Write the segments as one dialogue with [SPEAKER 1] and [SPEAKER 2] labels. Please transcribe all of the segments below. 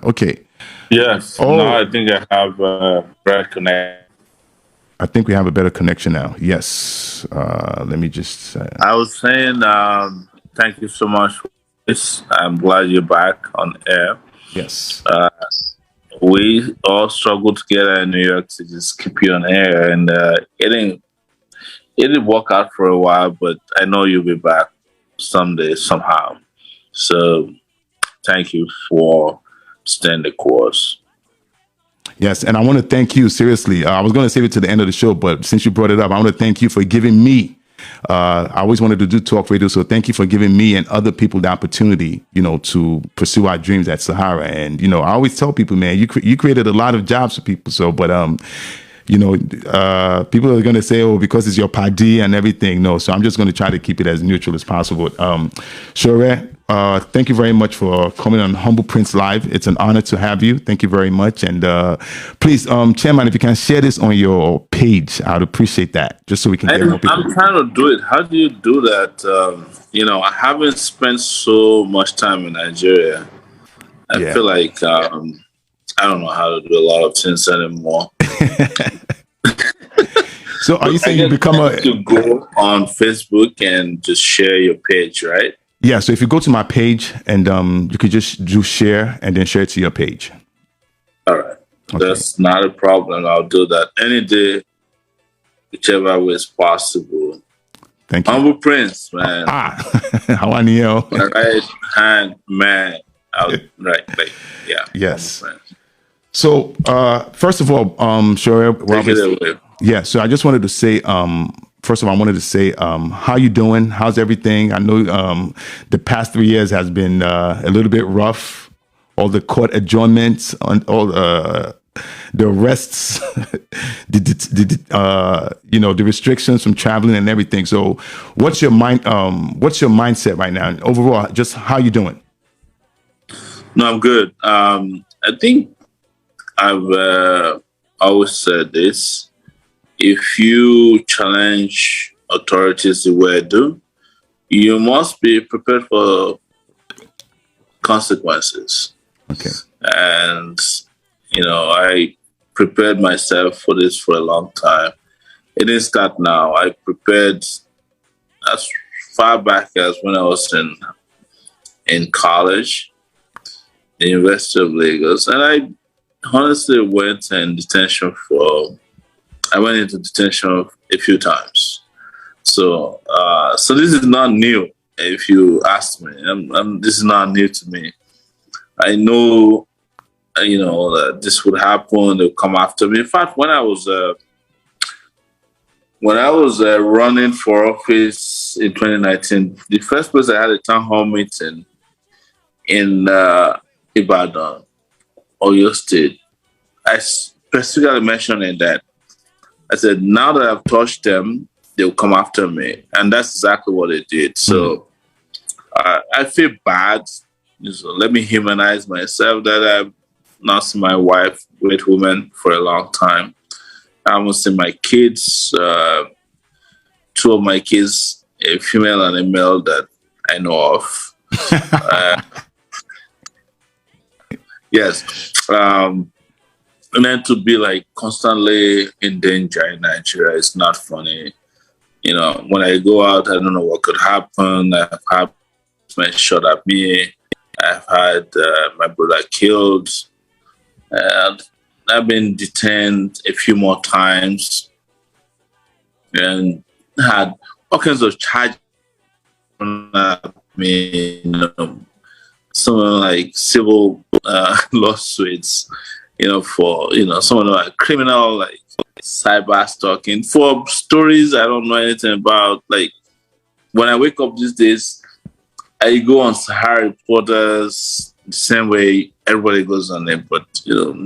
[SPEAKER 1] on. Okay.
[SPEAKER 2] Yes.
[SPEAKER 1] Oh,
[SPEAKER 2] Now I think I have Brad Connect.
[SPEAKER 1] I think we have a better connection now. Yes. Let me just.
[SPEAKER 2] I was saying, thank you so much for this. I'm glad you're back on air.
[SPEAKER 1] Yes.
[SPEAKER 2] We all struggled together in New York to just keep you on air, and it didn't work out for a while, but I know you'll be back someday somehow. So thank you for staying the course.
[SPEAKER 1] Yes, and I want to thank you, seriously. I was going to save it to the end of the show, but since you brought it up, I want to thank you for giving me, I always wanted to do talk radio, so thank you for giving me and other people the opportunity, to pursue our dreams at Sahara. And, I always tell people, man, you created a lot of jobs for people. So, but, people are going to say, oh, because it's your party and everything. No, so I'm just going to try to keep it as neutral as possible. Sowore, thank you very much for coming on Humble Prince Live. It's an honor to have you. Thank you very much. And please, Chairman, if you can share this on your page, I'd appreciate that, just so we can get more people.
[SPEAKER 2] I'm trying to do it. How do you do that? I haven't spent so much time in Nigeria. I feel like I don't know how to do a lot of things anymore.
[SPEAKER 1] So are you saying you become
[SPEAKER 2] to go on Facebook and just share your page, right?
[SPEAKER 1] Yeah, so if you go to my page and you could just do share and then share it to your page.
[SPEAKER 2] All right. Okay. That's not a problem. I'll do that any day, whichever way is possible.
[SPEAKER 1] Thank you.
[SPEAKER 2] Humble Prince, man.
[SPEAKER 1] How are you?
[SPEAKER 2] My right hand man.
[SPEAKER 1] Yes. So first of all, Sowore,
[SPEAKER 2] take it away.
[SPEAKER 1] Yeah, so I just wanted to say, first of all, I wanted to say, how you doing? How's everything? I know the past 3 years has been a little bit rough. All the court adjournments, all the arrests, the restrictions from traveling and everything. So, what's your mindset right now? And overall, just how you doing?
[SPEAKER 2] No, I'm good. I think I've always said this. If you challenge authorities the way I do, you must be prepared for consequences.
[SPEAKER 1] Okay.
[SPEAKER 2] And, I prepared myself for this for a long time. It didn't start now. I prepared as far back as when I was in college, the University of Lagos. And I honestly went into detention a few times. So this is not new. If you ask me, this is not new to me. I know, that this would happen. They'll come after me. In fact, when I was running for office in 2019, the first place I had a town hall meeting in Ibadan, Oyo State, I specifically mentioned in that. I said, now that I've touched them, they'll come after me. And that's exactly what they did. So I feel bad. So let me humanize myself that I've not seen my wife, great woman, for a long time. I haven't seen my kids, two of my kids, a female and a male that I know of. Yes. And then to be constantly in danger in Nigeria is not funny. When I go out, I don't know what could happen. I've had men shot at me. I've had my brother killed. And I've been detained a few more times and had all kinds of charges at me. Some civil lawsuits. For someone like criminal, cyber stalking, for stories I don't know anything about. When I wake up these days, I go on Sahara Reporters the same way everybody goes on it, but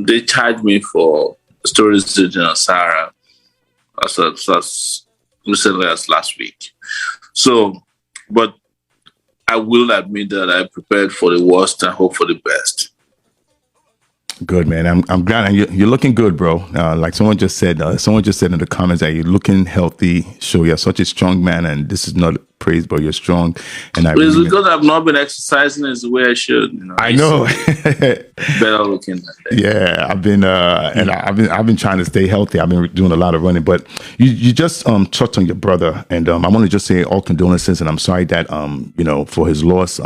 [SPEAKER 2] they charge me for stories on Sahara as recently as last week. So, but I will admit that I prepared for the worst and hope for the best.
[SPEAKER 1] Good, man. I'm glad. And you're looking good, bro. Like someone just said in the comments that you're looking healthy. So you're such a strong man, and this is not praise, but you're strong. And I
[SPEAKER 2] It's
[SPEAKER 1] really,
[SPEAKER 2] because I've not been exercising as the way I should.
[SPEAKER 1] I know.
[SPEAKER 2] Better looking than that.
[SPEAKER 1] Yeah, I've been trying to stay healthy. I've been doing a lot of running, but you just touched on your brother, and I want to just say all condolences, and I'm sorry that for his loss,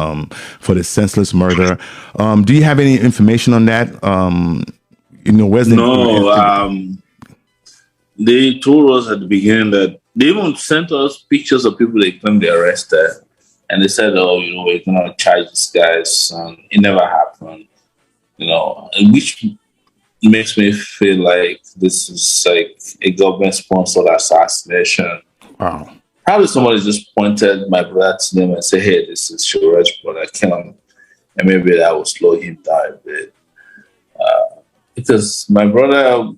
[SPEAKER 1] for the senseless murder. Do you have any information on that? Where's the
[SPEAKER 2] No. They told us at the beginning that they even sent us pictures of people they claimed they arrested, and they said, "Oh, we're gonna charge these guys." It never happened. Which makes me feel like this is like a government-sponsored assassination.
[SPEAKER 1] Wow.
[SPEAKER 2] Probably somebody just pointed my brother to them and said, "Hey, this is Shore's brother, kill him," and maybe that will slow him down a bit. Because my brother,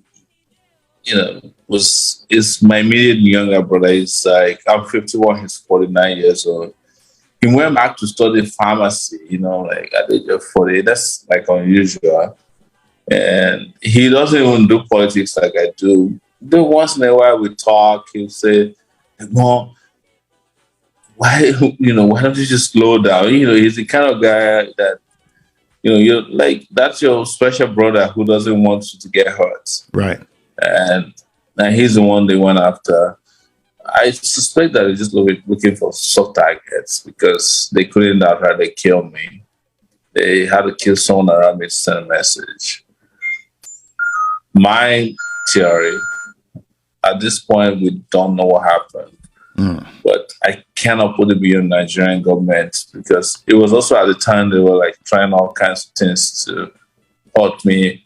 [SPEAKER 2] is my immediate younger brother. He's like, I'm 51, he's 49 years old. He went back to study pharmacy, like at the age of 40. That's like unusual. And he doesn't even do politics like I do. Then once in a while we talk, he'll say, "Mom, why don't you just slow down?" He's the kind of guy that, you're like, that's your special brother who doesn't want you to get hurt.
[SPEAKER 1] Right.
[SPEAKER 2] And he's the one they went after. I suspect that they're just looking for soft targets because they couldn't outright kill me. They had to kill someone around me to send a message. My theory, at this point, we don't know what happened. But I cannot put it beyond Nigerian government because it was also at the time they were like trying all kinds of things to hurt me.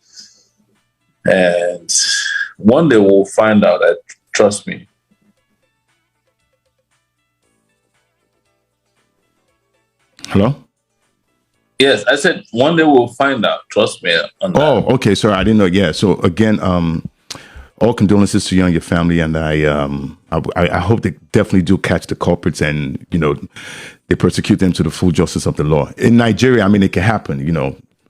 [SPEAKER 2] And one day we'll find out. Trust me.
[SPEAKER 1] Hello?
[SPEAKER 2] Yes, I said one day we'll find out. Trust me on that.
[SPEAKER 1] Oh, okay. Sorry, I didn't know. Yeah. So again, all condolences to you and your family, and I hope they definitely do catch the culprits and they persecute them to the full justice of the law. In Nigeria, I mean, it can happen.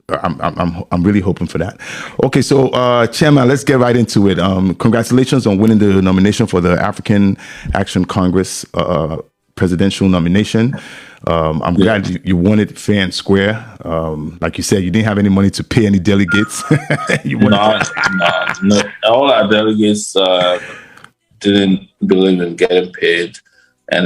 [SPEAKER 1] I'm really hoping for that. Okay, so Chairman, let's get right into it. Congratulations on winning the nomination for the African Action Congress presidential nomination. I'm glad you won it fair and square. Like you said, you didn't have any money to pay any delegates.
[SPEAKER 2] No. All our delegates didn't believe in getting paid, and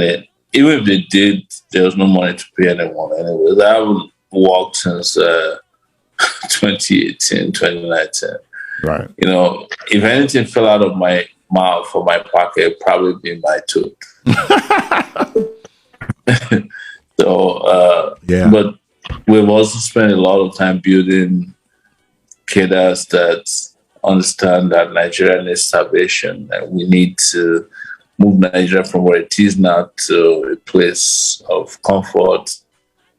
[SPEAKER 2] even if they did, there was no money to pay anyone. Anyways, I haven't worked since 2018, 2019.
[SPEAKER 1] Right.
[SPEAKER 2] If anything fell out of my mouth or my pocket, it'd probably be my tooth. So,
[SPEAKER 1] yeah.
[SPEAKER 2] But we've also spent a lot of time building cadres that understand that Nigeria needs salvation, and we need to move Nigeria from where it is now to a place of comfort,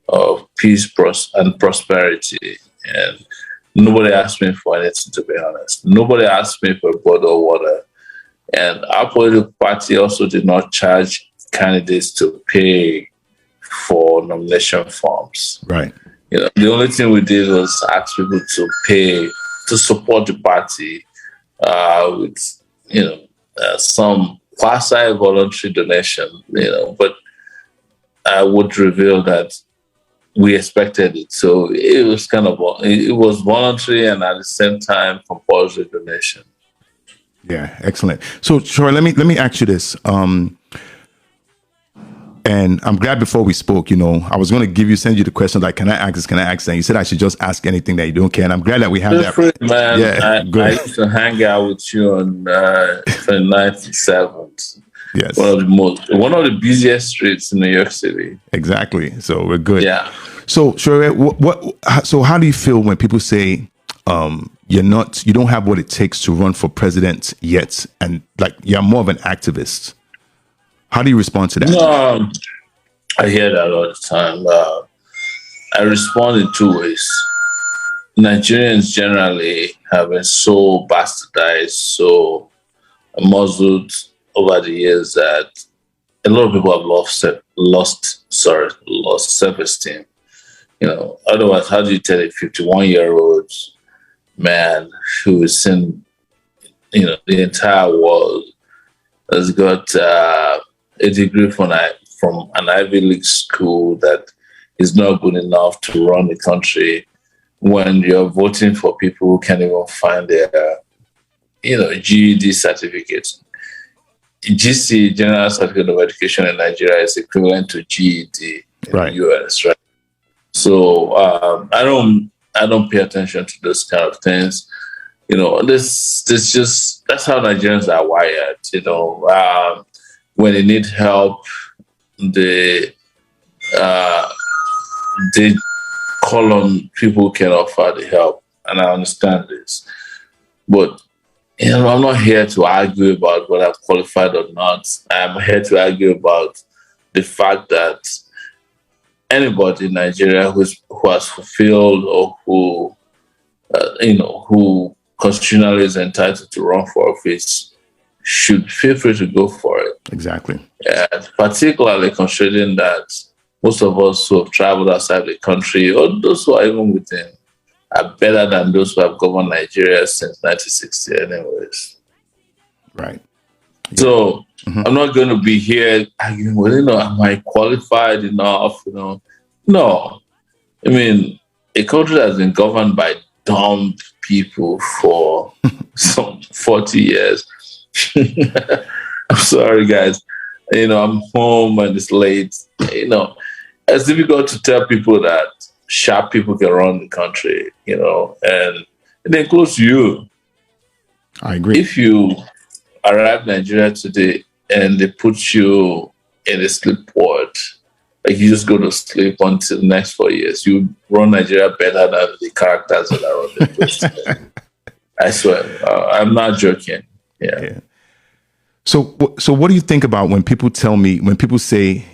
[SPEAKER 2] of peace, and prosperity. And nobody asked me for anything, to be honest. Nobody asked me for a bottle of water. And our political party also did not charge candidates to pay for nomination forms.
[SPEAKER 1] Right.
[SPEAKER 2] The only thing we did was ask people to pay to support the party with, some quasi-voluntary donation, but I would reveal that we expected it. So it was it was voluntary and at the same time compulsory donation.
[SPEAKER 1] Yeah, excellent. So, Troy, let me ask you this. And I'm glad before we spoke, I was going to send you the question like, can I ask this? Can I ask that? You said I should just ask anything that you don't care. And I'm glad that we have that.
[SPEAKER 2] Free, man.
[SPEAKER 1] Yeah, good.
[SPEAKER 2] I used to hang out with you on 29th and 7th.
[SPEAKER 1] Yes.
[SPEAKER 2] One of the busiest streets in New York City.
[SPEAKER 1] Exactly. So we're good.
[SPEAKER 2] Yeah.
[SPEAKER 1] So, Troy, so how do you feel when people say you don't have what it takes to run for president yet, and like you're more of an activist? How do you respond to that?
[SPEAKER 2] No, I hear that all the time. I respond in two ways. Nigerians generally have been so bastardized, so muzzled over the years that a lot of people have lost self-esteem. Otherwise, how do you tell a 51-year-old man who is in, the entire world has got a degree from from an Ivy League school that is not good enough to run the country when you're voting for people who can't even find their, GED certificates. GC, General Certificate of Education in Nigeria, is equivalent to GED in the US, right? So I don't pay attention to those kind of things. This just, that's how Nigerians are wired. When they need help, they call on people who can offer the help, and I understand this. But I'm not here to argue about whether I'm qualified or not. I'm here to argue about the fact that anybody in Nigeria who has fulfilled or who constitutionally is entitled to run for office should feel free to go for it.
[SPEAKER 1] Exactly.
[SPEAKER 2] And particularly considering that most of us who have traveled outside the country, or those who are even within, are better than those who have governed Nigeria since 1960 anyways.
[SPEAKER 1] Right. Yeah.
[SPEAKER 2] So I'm not going to be here arguing, well, am I qualified enough? No. I mean, a country that's been governed by dumb people for some 40 years. I'm sorry, guys. I'm home and it's late. It's difficult to tell people that sharp people can run the country, and it includes you.
[SPEAKER 1] I agree.
[SPEAKER 2] If you arrive in Nigeria today and they put you in a sleep ward, like you just go to sleep until the next 4 years, you run Nigeria better than the characters that are on the place. I swear. I'm not joking. Yeah.
[SPEAKER 1] So what do you think about when people say,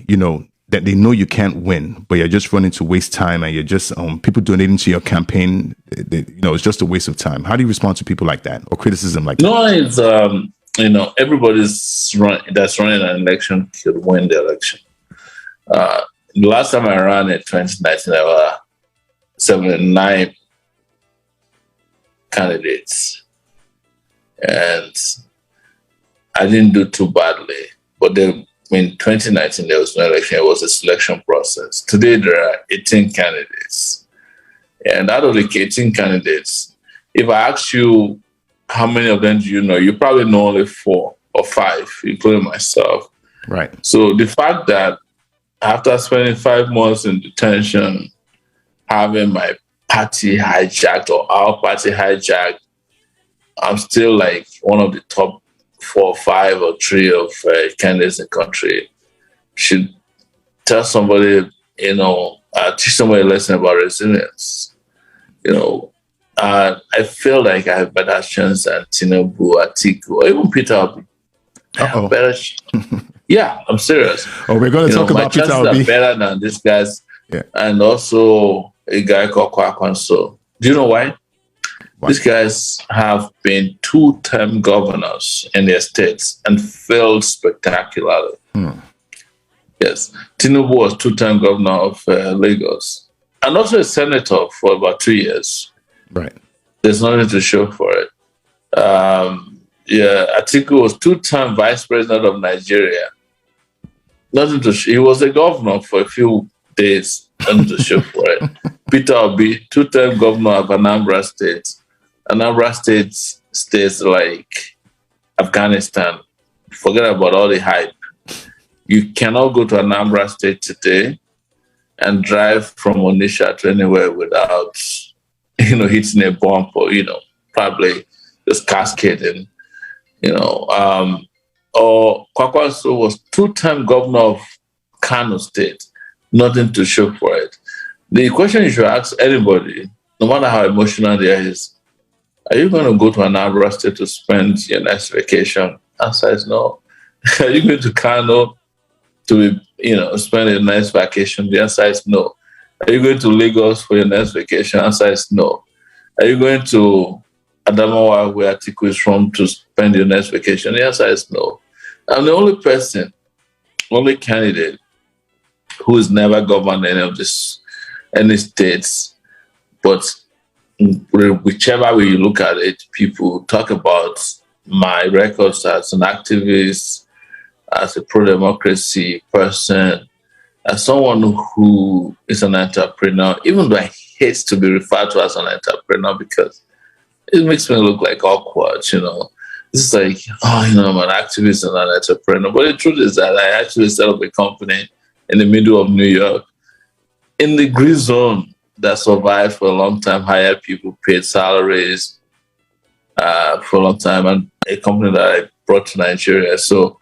[SPEAKER 1] that they know you can't win, but you're just running to waste time, and you're just people donating to your campaign, it's just a waste of time. How do you respond to people like that, or criticism like that?
[SPEAKER 2] No, it's that's running an election could win the election. The last time I ran in 2019, there were 79 candidates, and I didn't do too badly. But then in 2019, there was no election. It was a selection process. Today, there are 18 candidates. And out of the 18 candidates, if I ask you how many of them do you know, you probably know only 4 or 5, including myself.
[SPEAKER 1] Right.
[SPEAKER 2] So the fact that after spending 5 months in detention, having my party hijacked or our party hijacked, I'm still like one of the top 4, 5, or 3 of candidates in the country, should tell somebody, teach somebody a lesson about resilience. I feel like I have better chance than Tinubu, Atiku, or even Peter Obi. Yeah, I'm serious.
[SPEAKER 1] Oh, we're going to talk about Peter Obi.
[SPEAKER 2] My chances are better than these guys, and also a guy called Kwakwanso. Do you know why? These guys have been 2-term governors in their states and failed spectacularly. Yes. Tinubu was 2-term governor of Lagos and also a senator for about 2 years.
[SPEAKER 1] Right.
[SPEAKER 2] There's nothing to show for it. Atiku was 2-term vice president of Nigeria. Nothing to show. He was a governor for a few days. Nothing to show for it. Peter Obi, 2-term governor of Anambra State. Anambra State states like Afghanistan. Forget about all the hype. You cannot go to Anambra State today and drive from Onitsha to anywhere without, hitting a bump or, probably just cascading, Or Kwakwanso was 2-term governor of Kano State. Nothing to show for it. The question you should ask anybody, no matter how emotional they are, is, are you going to go to Anambra State to spend your next vacation? Answer is no. Are you going to Kano to, spend your next vacation? The answer is no. Are you going to Lagos for your next vacation? The answer is no. Are you going to Adamawa, where Atiku is from, to spend your next vacation? The answer is no. I'm the only candidate who has never governed any states, but whichever way you look at it, people talk about my records as an activist, as a pro-democracy person, as someone who is an entrepreneur, even though I hate to be referred to as an entrepreneur because it makes me look like awkward, you know. It's like, oh, you know, I'm an activist and an entrepreneur. But the truth is that I actually set up a company in the middle of New York, in the green zone, that survived for a long time, hired people, paid salaries for a long time, and a company that I brought to Nigeria. So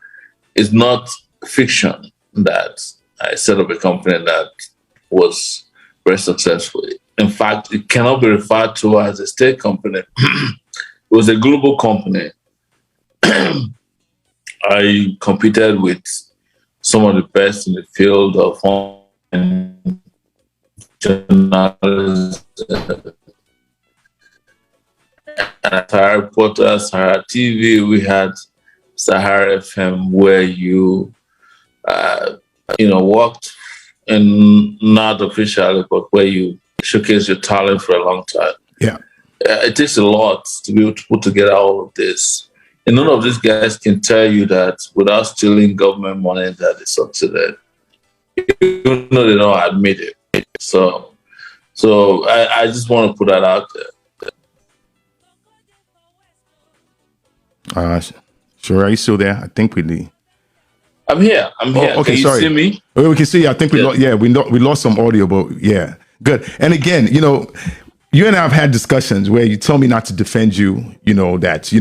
[SPEAKER 2] it's not fiction that I set up a company that was very successful. In fact, it cannot be referred to as a state company. It was a global company. I competed with some of the best in the field of journalism, Sahara Reporters, Sahara TV. We had Sahara FM, where you worked in not officially, but where you showcase your talent for a long time.
[SPEAKER 1] Yeah.
[SPEAKER 2] It takes a lot to be able to put together all of this. And none of these guys can tell you that without stealing government money that they succeeded. Even though they don't admit it. So I just want to put that out there.
[SPEAKER 1] Sure, are you still there? I think we need.
[SPEAKER 2] I'm here.
[SPEAKER 1] Oh, okay,
[SPEAKER 2] can
[SPEAKER 1] sorry.
[SPEAKER 2] You see me?
[SPEAKER 1] Oh, we can see you. I think we lost some audio, but yeah, good. And again, you know, you and I have had discussions where you tell me not to defend you, because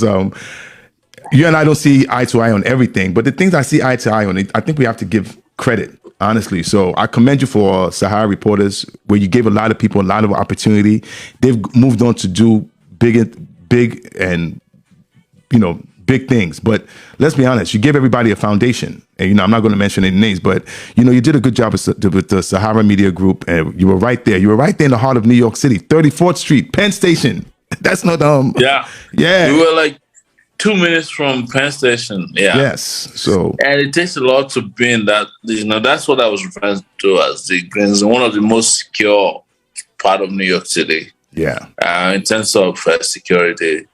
[SPEAKER 1] you and I don't see eye to eye on everything. But the things I see eye to eye on, I think we have to give credit, honestly. So I commend you for Sahara Reporters, where you gave a lot of people a lot of opportunity. They've moved on to do big and big things. But let's be honest, you gave everybody a foundation. And, I'm not going to mention any names, but, you did a good job with the Sahara Media Group. And you were right there. You were right there in the heart of New York City, 34th Street, Penn Station. That's not,
[SPEAKER 2] Yeah.
[SPEAKER 1] Yeah.
[SPEAKER 2] We were like 2 minutes from Penn Station. Yeah.
[SPEAKER 1] Yes. So.
[SPEAKER 2] And it takes a lot to be in that, that's what I was referring to as the Green Zone, one of the most secure part of New York City.
[SPEAKER 1] Yeah.
[SPEAKER 2] In terms of security.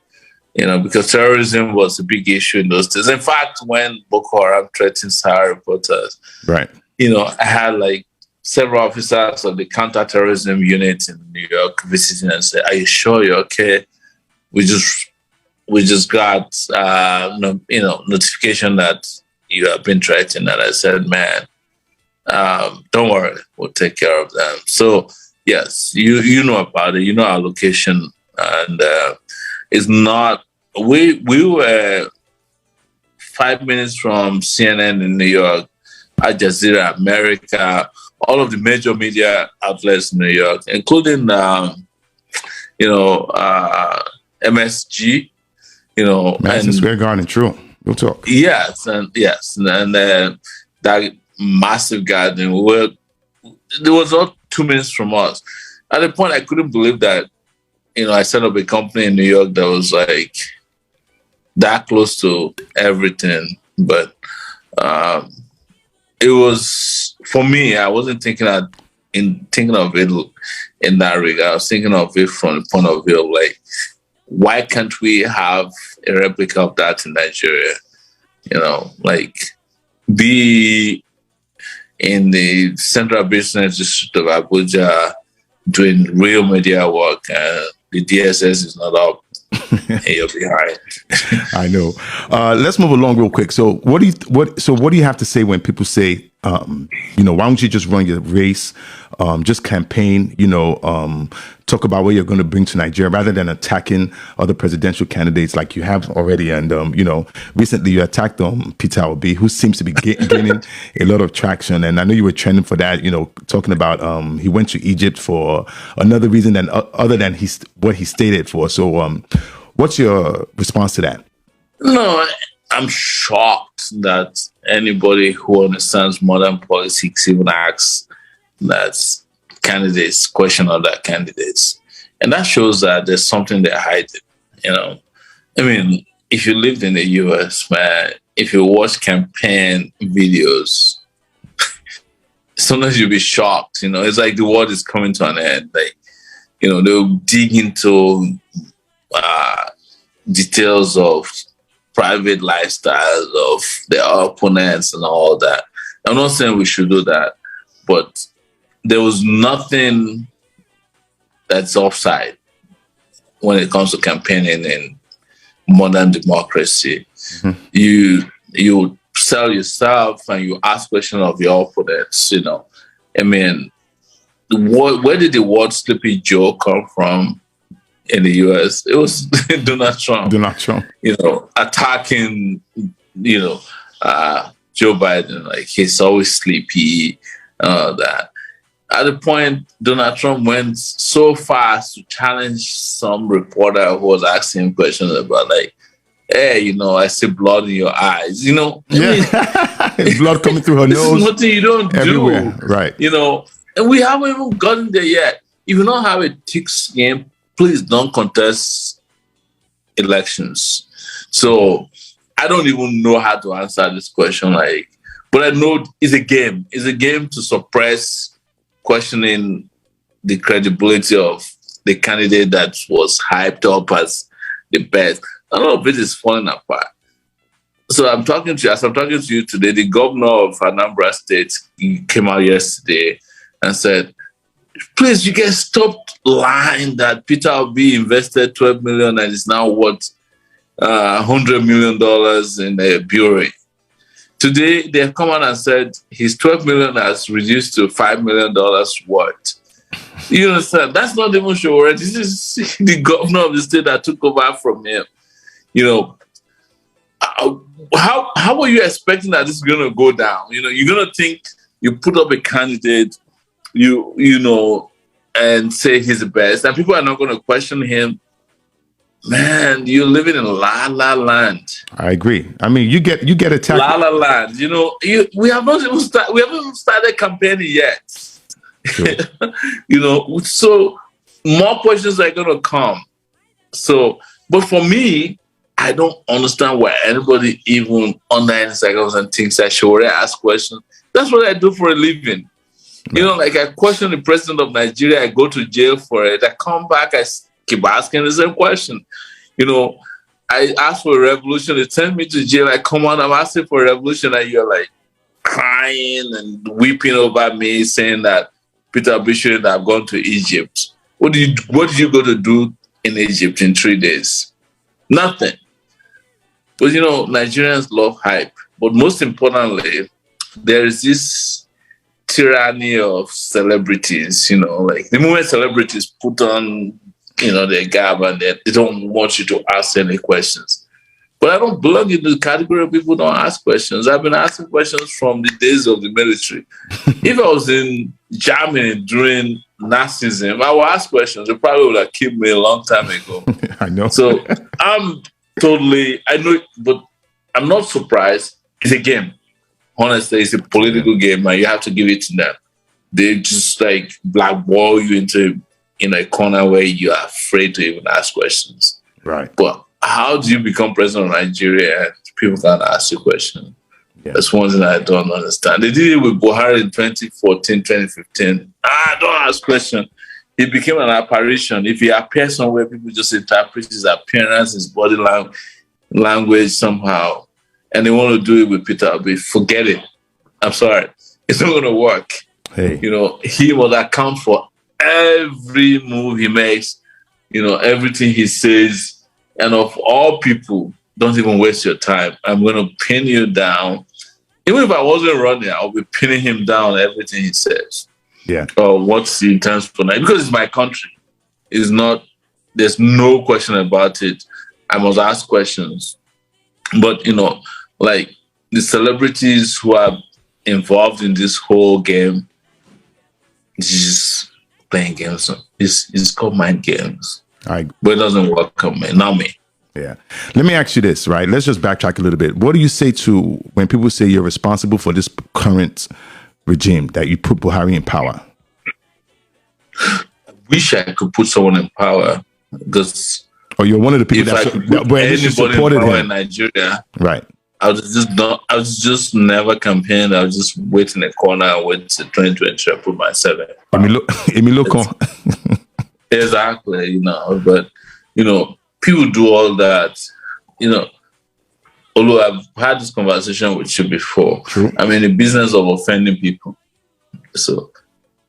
[SPEAKER 2] Because terrorism was a big issue in those days. In fact, when Boko Haram threatened Sahara Reporters,
[SPEAKER 1] right?
[SPEAKER 2] I had like several officers of the counterterrorism unit in New York visiting and say, "Are you sure you're okay?" We just got notification that you have been threatened, and I said, "Man, don't worry, we'll take care of them." So yes, you know about it. You know our location, and it's not. We were 5 minutes from CNN in New York, Al Jazeera, America, all of the major media outlets in New York, including MSG,
[SPEAKER 1] Madison Square Garden, true. We'll talk.
[SPEAKER 2] Yes, and that massive garden. There was all 2 minutes from us. At the point, I couldn't believe that. I set up a company in New York that was like that close to everything. But it was, for me, I wasn't thinking of it in that regard. I was thinking of it from the point of view of like, why can't we have a replica of that in Nigeria? Be in the Central Business District of Abuja doing real media work, and the DSS is not up. And you're behind.
[SPEAKER 1] I know. Let's move along real quick. So what do you have to say when people say, why don't you just run your race, just campaign, talk about what you're going to bring to Nigeria rather than attacking other presidential candidates like you have already. And, recently you attacked Peter Obi, who seems to be gaining a lot of traction. And I know you were trending for that, talking about he went to Egypt for another reason other than what he stated for. So what's your response to that?
[SPEAKER 2] No, I'm shocked that anybody who understands modern politics even asks that candidates question other candidates. And that shows that there's something they're hiding, I mean, if you lived in the US, man, if you watch campaign videos, sometimes you'll be shocked, it's like the world is coming to an end. Like, they'll dig into details of private lifestyles of their opponents and all that. I'm not saying we should do that, but there was nothing that's offside when it comes to campaigning in modern democracy. Mm-hmm. You sell yourself and you ask questions of your opponents. I mean, where did the word "Sleepy Joe" come from in the U.S.? It was Donald Trump. Attacking, Joe Biden, like he's always sleepy, that. At the point, Donald Trump went so far as to challenge some reporter who was asking questions about, like, hey, I see blood in your eyes,
[SPEAKER 1] blood coming through her
[SPEAKER 2] this
[SPEAKER 1] nose.
[SPEAKER 2] This is nothing you don't
[SPEAKER 1] everywhere.
[SPEAKER 2] do.
[SPEAKER 1] Right.
[SPEAKER 2] And we haven't even gotten there yet. If you don't have a thick skin, please don't contest elections. So I don't even know how to answer this question. But I know it's a game. It's a game to suppress questioning the credibility of the candidate that was hyped up as the best. A lot of it is falling apart. So as I'm talking to you today, the governor of Anambra State came out yesterday and said, please, you guys stop lying that Peter Obi invested 12 million and is now worth $100 million in a bureau. Today, they have come out and said his 12 million has reduced to $5 million worth. You understand? That's not even sure. This is the governor of the state that took over from him. How are you expecting that this is going to go down? You're going to think you put up a candidate, and say he's the best, and people are not going to question him. Man, you're living in la la land. I
[SPEAKER 1] agree. I mean, you get attacked.
[SPEAKER 2] La la land. We haven't even started campaigning yet. Sure. So more questions are going to come. So, but for me, I don't understand why anybody even under any circumstance thinks I should ask questions. That's what I do for a living. Right. I question the president of Nigeria, I go to jail for it. I come back, I keep asking the same question. I ask for a revolution, they send me to jail, I come out, I'm asking for a revolution, and you're like crying and weeping over me, saying that Peter Obi shouldn't have gone to Egypt. What did you go to do in Egypt in 3 days? Nothing. But Nigerians love hype. But most importantly, there is this tyranny of celebrities, the moment celebrities put on, their garb and they don't want you to ask any questions. But I don't belong in the category of people who don't ask questions. I've been asking questions from the days of the military. If I was in Germany during Nazism, I would ask questions. They probably would have killed me a long time ago.
[SPEAKER 1] I know.
[SPEAKER 2] So I know, but I'm not surprised. It's a game. Honestly, it's a political game, and you have to give it to them. They just blackball you into in a corner where you are afraid to even ask questions.
[SPEAKER 1] Right.
[SPEAKER 2] But how do you become president of Nigeria and people can't ask you questions? Yeah. That's one thing I don't understand. They did it with Buhari in 2014, 2015. Don't ask questions. He became an apparition. If he appears somewhere, people just interpret his appearance, his body language somehow. And they want to do it with Peter Obi. Forget it. I'm sorry. It's not going to work.
[SPEAKER 1] Hey.
[SPEAKER 2] He will account for every move he makes, everything he says. And of all people, don't even waste your time. I'm going to pin you down. Even if I wasn't running, I'll be pinning him down everything he says.
[SPEAKER 1] Yeah.
[SPEAKER 2] Or what's he intends for now. Because it's my country. There's no question about it. I must ask questions. But, the celebrities who are involved in this whole game, just playing games. It's called mind games. But it doesn't work on me, not me.
[SPEAKER 1] Yeah. Let me ask you this, right? Let's just backtrack a little bit. What do you say to when people say you're responsible for this current regime, that you put Buhari in power?
[SPEAKER 2] I wish I could put someone in power, because
[SPEAKER 1] you're one of the people that supported him
[SPEAKER 2] in Nigeria.
[SPEAKER 1] Right.
[SPEAKER 2] I was just never campaign. I was just wait in the corner and wait to 2020 and put myself in. Exactly, but people do all that. although I've had this conversation with you before,
[SPEAKER 1] True.
[SPEAKER 2] I'm in the business of offending people. So,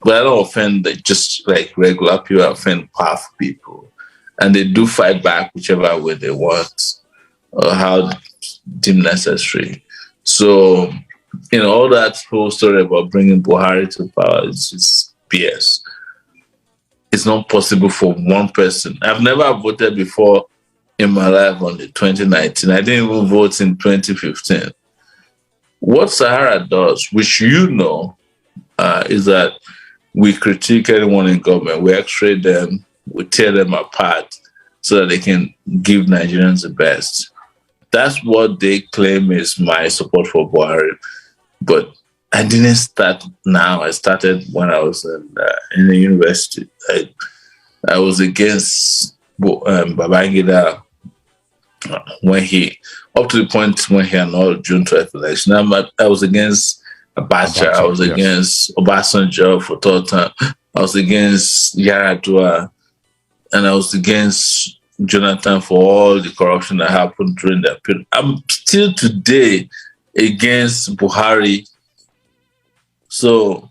[SPEAKER 2] but I don't offend just like regular people. I offend powerful people, and they do fight back whichever way they want or how deemed necessary. So, all that whole story about bringing Buhari to power is just BS. It's not possible for one person. I've never voted before in my life on the 2019. I didn't even vote in 2015. What Sahara does, which is that we critique anyone in government, we x-ray them, we tear them apart so that they can give Nigerians the best. That's what they claim is my support for Buhari. But I didn't start now. I started when I was in the university. I was against Babangida when up to the point when he annulled June 12th election. I was against Abacha. I was against Obasanjo for third time. I was against Yaradua. And I was against Jonathan for all the corruption that happened during that period. I'm still today against Buhari. So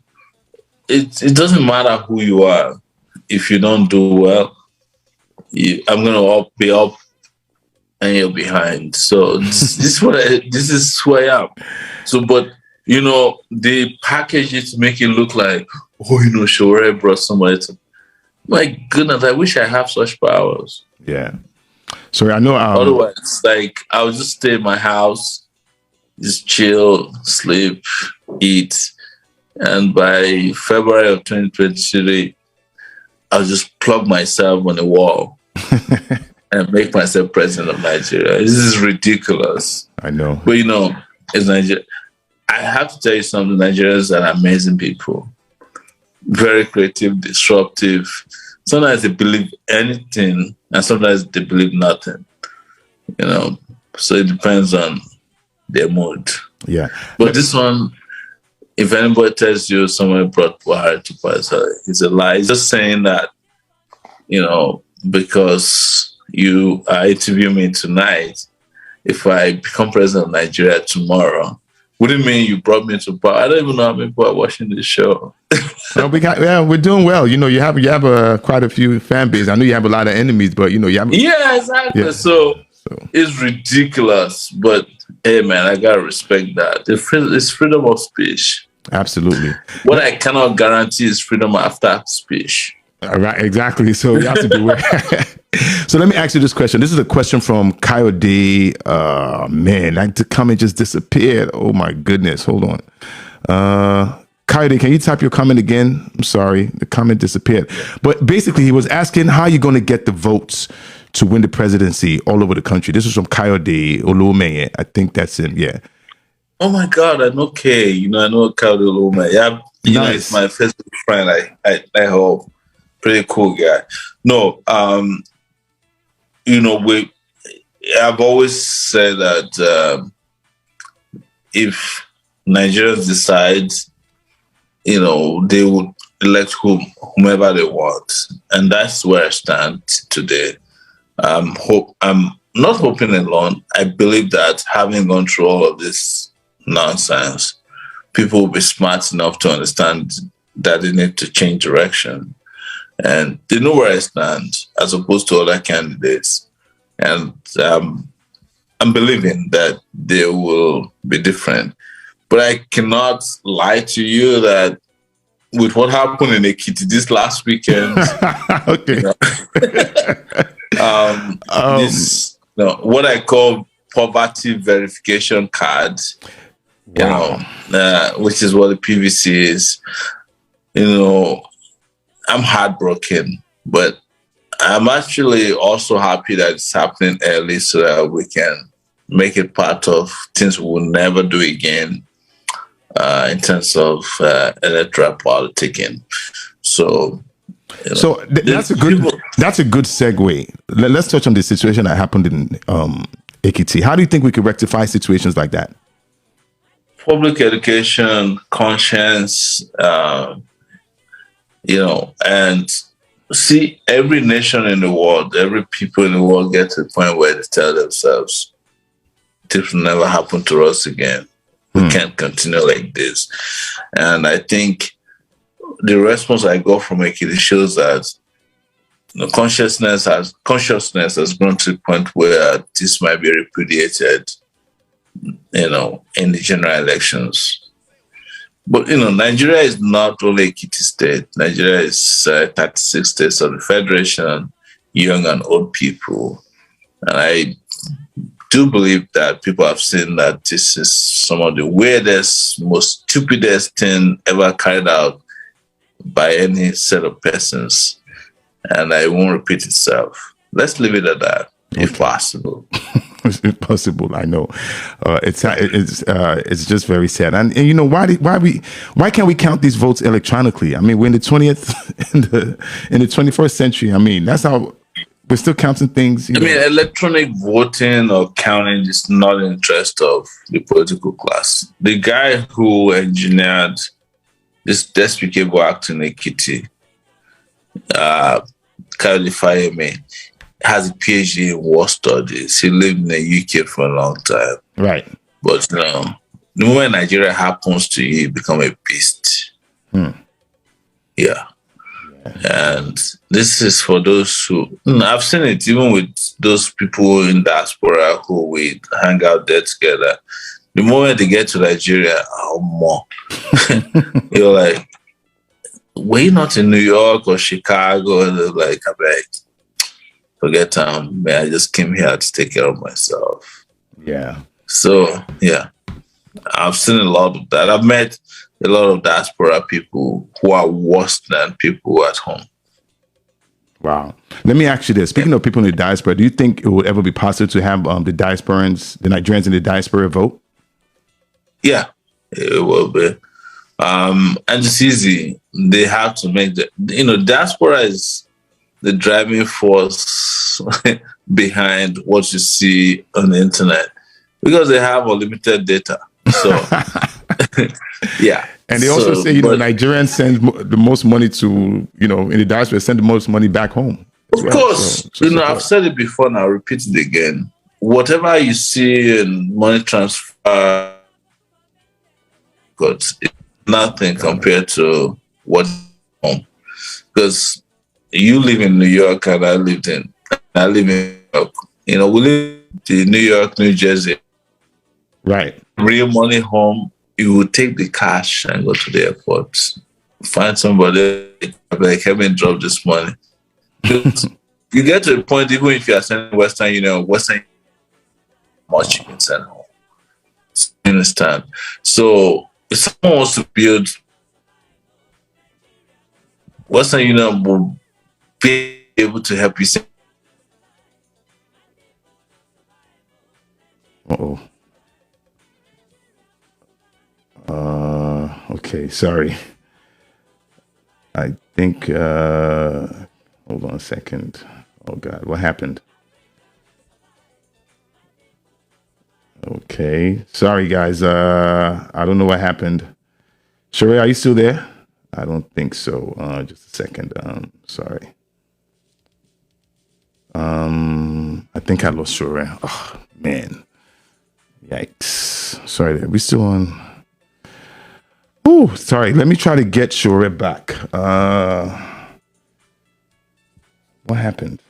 [SPEAKER 2] it doesn't matter who you are. If you don't do well, I'm going to be up and you're behind. So this is who I am. So, but, they package it to make it look like, Sowore brought somebody to. My goodness, I wish I have such powers.
[SPEAKER 1] Yeah. So I know.
[SPEAKER 2] Otherwise, I'll just stay in my house, just chill, sleep, eat. And by February of 2023, I'll just plug myself on the wall and make myself president of Nigeria. This is ridiculous.
[SPEAKER 1] I know.
[SPEAKER 2] But it's Nigeria. I have to tell you something, Nigerians are amazing people. Very creative, disruptive. Sometimes they believe anything and sometimes they believe nothing. So it depends on their mood.
[SPEAKER 1] Yeah.
[SPEAKER 2] But this one, if anybody tells you someone brought Buhari to power, it's a lie. It's just saying that, because you are interviewing me tonight, if I become president of Nigeria tomorrow, wouldn't mean you brought me to power. I don't even know how many people are watching this show.
[SPEAKER 1] We're doing well. You have quite a few fan base. I know you have a lot of enemies, but you have.
[SPEAKER 2] Yeah, exactly. Yeah. So it's ridiculous, but hey, man, I gotta respect that. It's freedom of speech.
[SPEAKER 1] Absolutely.
[SPEAKER 2] What I cannot guarantee is freedom after speech.
[SPEAKER 1] Right, exactly. So you have to beware. So let me ask you this question. This is a question from Coyote. Man, the comment just disappeared. Oh my goodness. Hold on. Coyote, can you type your comment again? I'm sorry, the comment disappeared. But basically, he was asking how you're going to get the votes to win the presidency all over the country. This is from Coyote Olumeye. I think that's him. Yeah.
[SPEAKER 2] Oh my God, I know Kay. I know Coyote Olumeye. Yeah,
[SPEAKER 1] nice.
[SPEAKER 2] It's my Facebook friend. I hope. Pretty cool guy. No, I've always said that if Nigerians decide, they would elect whomever they want, and that's where I stand today. I'm not hoping alone. I believe that having gone through all of this nonsense, people will be smart enough to understand that they need to change direction. And they know where I stand as opposed to other candidates. And I'm believing that they will be different. But I cannot lie to you that with what happened in Ekiti this last weekend,
[SPEAKER 1] okay.
[SPEAKER 2] What I call poverty verification card, which is what the PVC is, I'm heartbroken, but I'm actually also happy that it's happening early so that we can make it part of things we will never do again in terms of electoral politicking. So
[SPEAKER 1] that's a good segue. Let's touch on the situation that happened in Ekiti. How do you think we could rectify situations like that?
[SPEAKER 2] Public education, conscience, and see, every nation in the world, every people in the world get to the point where they tell themselves, this will never happen to us again. We can't continue like this. And I think the response I got from Ekiti shows that consciousness has grown to the point where this might be repudiated, in the general elections. But Nigeria is not only Ekiti state. Nigeria is 36 states of the federation, young and old people, and I do believe that people have seen that this is some of the weirdest, most stupidest thing ever carried out by any set of persons. And I won't repeat itself. Let's leave it at that, if possible.
[SPEAKER 1] It's possible, I know. It's just very sad. And why can't we count these votes electronically? I mean, we're in the 20th in the 21st century. I mean, that's how we're still counting things.
[SPEAKER 2] I mean, electronic voting or counting is not in the interest of the political class. The guy who engineered this despicable act in Ekiti, Kyle Fayeme, has a PhD in war studies. He lived in the UK for a long time.
[SPEAKER 1] Right.
[SPEAKER 2] But the moment Nigeria happens to you, you become a beast. Yeah. And this is for those who, I've seen it even with those people in diaspora who we hang out there together. The moment they get to Nigeria, more. You're like, were you not in New York or Chicago? And they're like, I beg, forget man, I just came here to take care of myself.
[SPEAKER 1] Yeah.
[SPEAKER 2] So, yeah, I've seen a lot of that. I've met a lot of diaspora people who are worse than people at home.
[SPEAKER 1] Wow. Let me ask you this. Speaking of people in the diaspora, do you think it would ever be possible to have the diasporans, the Nigerians in the diaspora vote?
[SPEAKER 2] Yeah, it will be. And it's easy. They have to make diaspora is the driving force behind what you see on the internet because they have unlimited data. So, yeah.
[SPEAKER 1] And they also say, Nigerians send the most money to, in the diaspora, send the most money back home.
[SPEAKER 2] Of course. I've said it before and I'll repeat it again. Whatever you see in money transfer, it's nothing compared to what's home. Because you live in New York and I live in New York. We live in New York, New Jersey.
[SPEAKER 1] Right.
[SPEAKER 2] Real money home, you would take the cash and go to the airport. Find somebody like, help me drop this money. You get to a point, even if you are sending Western Union, much you can send home. You understand? So if someone wants to build, Western Union will be able to help you send.
[SPEAKER 1] Uh-oh. Okay, sorry. I think, hold on a second. Oh God, what happened? Okay, sorry guys. I don't know what happened. Sheree, are you still there? I don't think so. Just a second. Sorry. I think I lost Sheree. Oh man. Yikes. Sorry, are we still on? Oh, sorry. Let me try to get Sheree back. What happened?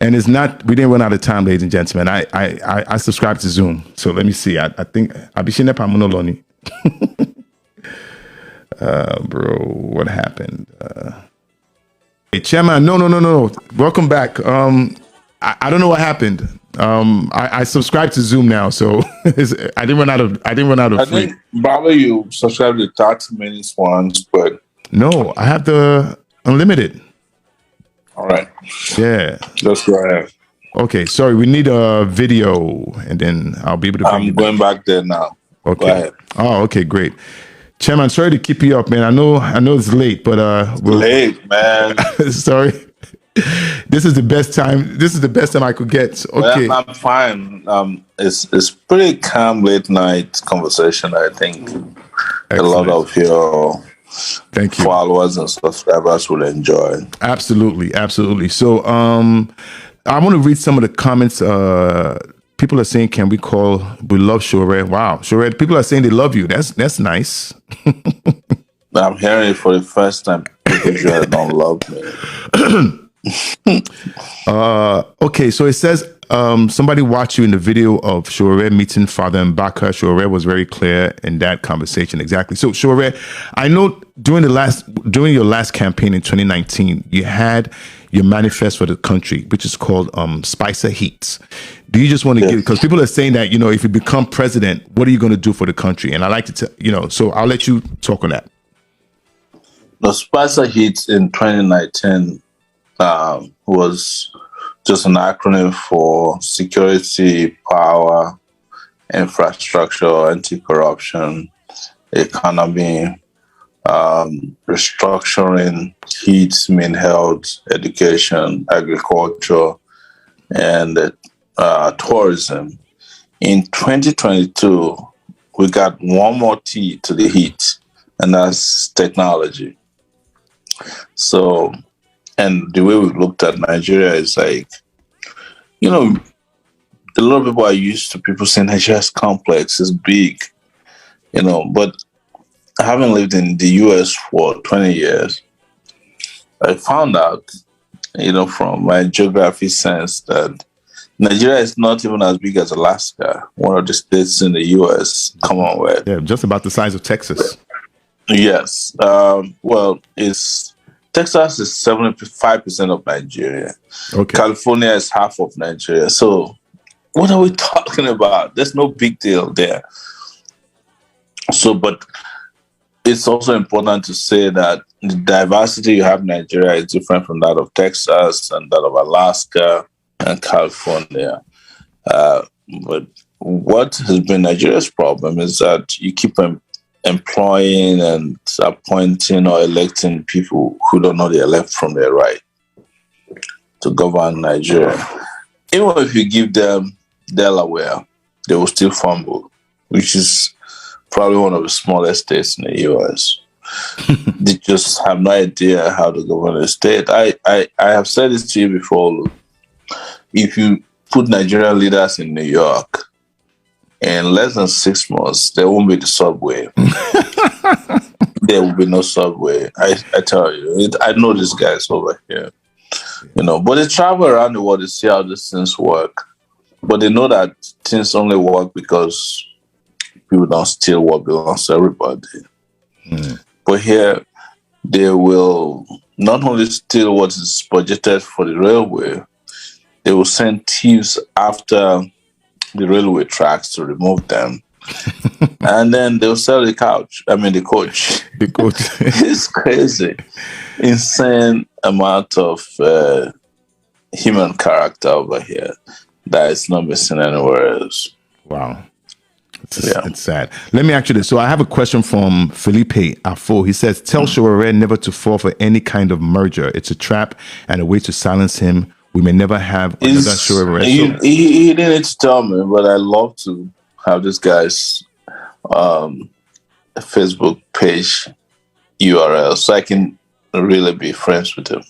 [SPEAKER 1] And it's not, we didn't run out of time, ladies and gentlemen. I subscribe to Zoom. So let me see. I think Abishine Pamunoloni. Bro, what happened? Hey, Chairman, no. Welcome back. I don't know what happened. I subscribed to Zoom now, so I didn't run out of
[SPEAKER 2] I
[SPEAKER 1] free.
[SPEAKER 2] think probably you subscribe to 30 minutes once, but
[SPEAKER 1] No, I have the unlimited.
[SPEAKER 2] all right.
[SPEAKER 1] Yeah.
[SPEAKER 2] Just go ahead.
[SPEAKER 1] Okay, sorry, we need a video and then I'll be able to bring you
[SPEAKER 2] I'm
[SPEAKER 1] back.
[SPEAKER 2] going back there now.
[SPEAKER 1] Okay.
[SPEAKER 2] Go ahead.
[SPEAKER 1] Oh, okay, great. Chairman, sorry to keep you up, man. I know it's late, but
[SPEAKER 2] Late, man.
[SPEAKER 1] sorry. This is the best time. This is the best time I could get. Okay.
[SPEAKER 2] Well, I'm fine. It's pretty calm late night conversation. I think a lot of your
[SPEAKER 1] Thank you.
[SPEAKER 2] followers and subscribers will enjoy.
[SPEAKER 1] Absolutely. So I want to read some of the comments People are saying, "Can we love Sowore?" Wow, Sowore. People are saying they love you. That's nice.
[SPEAKER 2] I'm hearing it for the first time. People usually don't love me.
[SPEAKER 1] Okay, so it says somebody watched you in the video of Sowore meeting Father Mbaka. Sowore was very clear in that conversation. Exactly. So Sowore, I know during your last campaign in 2019, you had your manifest for the country, which is called Spicer Heats. Do you just want to give, because people are saying that, if you become president, what are you going to do for the country? And I like to so I'll let you talk on that.
[SPEAKER 2] The Spicer Heats in 2019 was just an acronym for security, power, infrastructure, anti-corruption, economy, restructuring, heat, mean health, education, agriculture, and tourism. In 2022, we got one more T to the heat, and that's technology. So, and the way we looked at Nigeria is like, a lot of people are used to people saying Nigeria's complex, it's big, but having lived in the US for 20 years, I found out, from my geography sense that Nigeria is not even as big as Alaska, one of the states in the US, Commonwealth.
[SPEAKER 1] Yeah, just about the size of Texas.
[SPEAKER 2] Yes. Texas is 75% of Nigeria.
[SPEAKER 1] Okay.
[SPEAKER 2] California is half of Nigeria. So what are we talking about? There's no big deal there. So, but it's also important to say that the diversity you have in Nigeria is different from that of Texas and that of Alaska and California. But what has been Nigeria's problem is that you keep employing and appointing or electing people who don't know their left from their right to govern Nigeria. Even if you give them Delaware, they will still fumble, which is probably one of the smallest states in the US. They just have no idea how to govern a state. I have said this to you before. Look, if you put Nigerian leaders in New York, in less than 6 months, there won't be the subway. There will be no subway. I tell you, I know these guys over here, but they travel around the world to see how these things work. But they know that things only work because people don't steal what belongs to everybody. But here, they will not only steal what is budgeted for the railway, they will send thieves after the railway tracks to remove them. And then they'll sell the coach. The coach. It's crazy. Insane amount of human character over here that is not missing anywhere else.
[SPEAKER 1] Wow. It's sad. Let me ask you this. So I have a question from Felipe Afo. He says, tell Sowore never to fall for any kind of merger. It's a trap and a way to silence him. We may never have another Sowore.
[SPEAKER 2] He didn't need to tell me, but I love to have this guy's Facebook page URL so I can really be friends with him.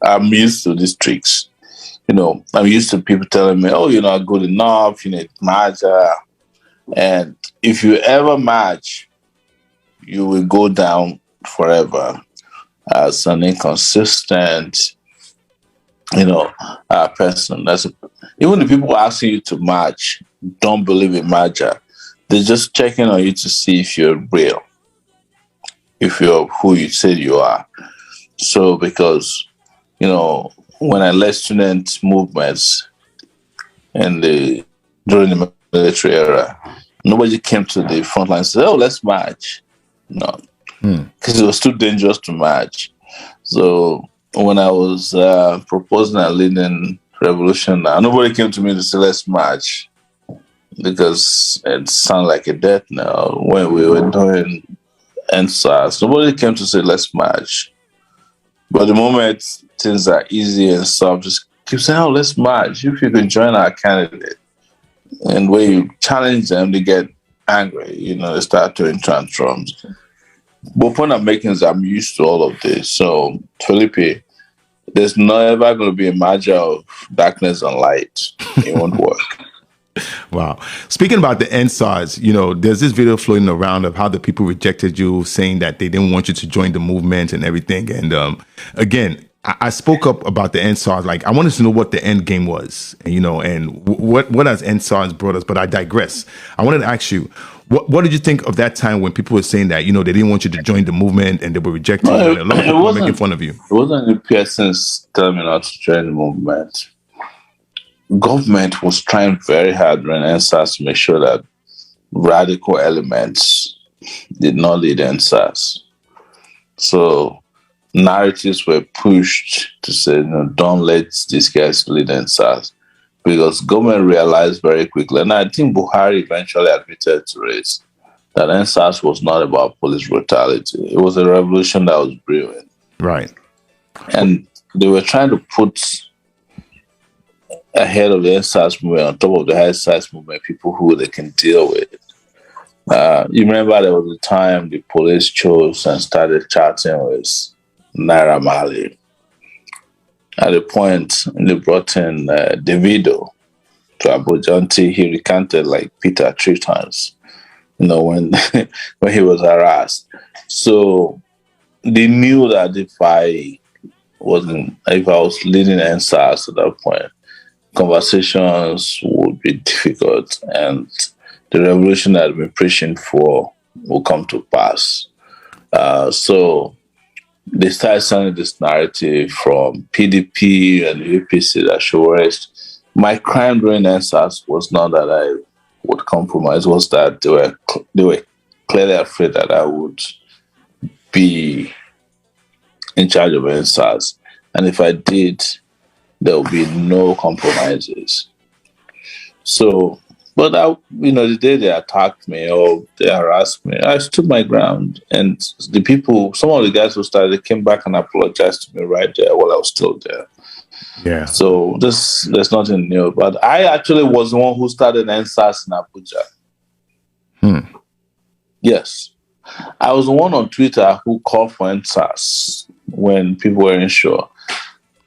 [SPEAKER 2] I'm used to these tricks. I'm used to people telling me, oh, you're not good enough, you need merger. And if you ever match, you will go down forever as an inconsistent, person. Even the people asking you to match don't believe in merger. They're just checking on you to see if you're real, if you're who you say you are. So because, when I led student movements during the military era, nobody came to the front line and said, oh, let's march. No, because it was too dangerous to march. So when I was proposing and leading revolution, nobody came to me to say, let's march, because it sounded like a death knell. When we were doing NSAS, nobody came to say, let's march. But the moment things are easy and stuff, just keep saying, oh, let's march. If you can join our candidate. And when you challenge them, they get angry. They start doing tantrums. But point I'm making is I'm used to all of this. So, Felipe, there's never going to be a merger of darkness and light. It won't work.
[SPEAKER 1] Wow. Speaking about the NSARS, there's this video floating around of how the people rejected you, saying that they didn't want you to join the movement and everything. And again, I spoke up about the NSARS. Like, I wanted to know what the end game was, and what has NSARS brought us. But I digress. I wanted to ask you, what did you think of that time when people were saying that, they didn't want you to join the movement and they were rejecting you, and a lot of people were making fun of you?
[SPEAKER 2] It wasn't any persons telling me not to join the movement. Government was trying very hard during NSAS to make sure that radical elements did not lead NSAS. So narratives were pushed to say, don't let these guys lead NSAS, because government realized very quickly, and I think Buhari eventually admitted to it, that NSAS was not about police brutality. It was a revolution that was brewing.
[SPEAKER 1] Right.
[SPEAKER 2] And they were trying to put ahead of the NSAS movement, on top of the NSAS movement, people who they can deal with. You remember there was a time the police chose and started chatting with Naira Marley. At a point, they brought in Davido to Abuja until he recanted like Peter 3 times, when when he was harassed. So they knew that if I was leading NSAS at that point, conversations would be difficult and the revolution that I've been preaching for will come to pass. So they started selling this narrative from PDP and UPC that Sowore. My crime during NSAS was not that I would compromise, was that they were clearly afraid that I would be in charge of NSAS. And if I did, there will be no compromises. So, but the day they attacked me or they harassed me, I stood my ground. And the people, some of the guys who started, they came back and apologized to me right there while I was still there.
[SPEAKER 1] Yeah.
[SPEAKER 2] So there's nothing new. But I actually was the one who started NSAS in Abuja. Yes. I was the one on Twitter who called for NSAS when people weren't sure.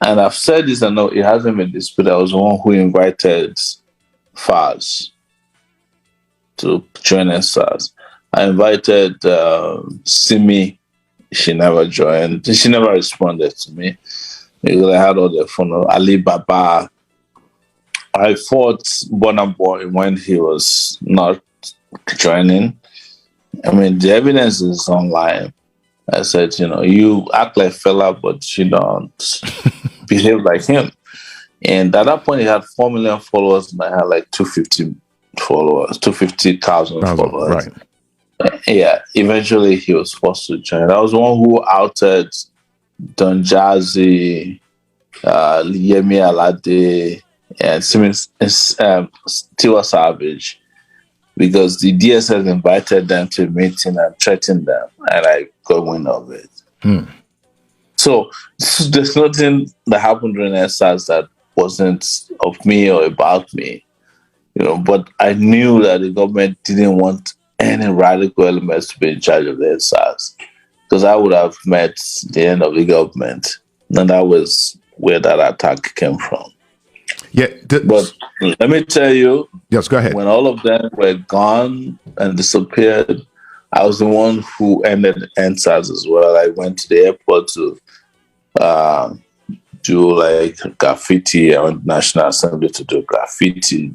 [SPEAKER 2] And I've said this, and no, it hasn't been disputed. I was the one who invited FAS to join NSAS. I invited Simi. She never joined. She never responded to me because I had all the phone. Ali Baba. I fought Burna Boy when he was not joining. I mean, the evidence is online. I said, you act like fella, but you don't behave like him. And at that point, he had 4 million followers, and I had like 250,000 followers.
[SPEAKER 1] Right.
[SPEAKER 2] Yeah. Eventually, he was forced to join. I was the one who outed Don Jazzy, Yemi Alade, and Tiwa Savage, because the DSS invited them to a meeting and threatened them, and I got wind of it. So there's nothing that happened during NSAS that wasn't of me or about me, but I knew that the government didn't want any radical elements to be in charge of the NSAS, because I would have met the end of the government, and that was where that attack came from.
[SPEAKER 1] Yeah,
[SPEAKER 2] but let me tell you,
[SPEAKER 1] yes, go ahead.
[SPEAKER 2] When all of them were gone and disappeared, I was the one who ended NSAS as well. I went to the airport to do like graffiti. I went to National Assembly to do graffiti.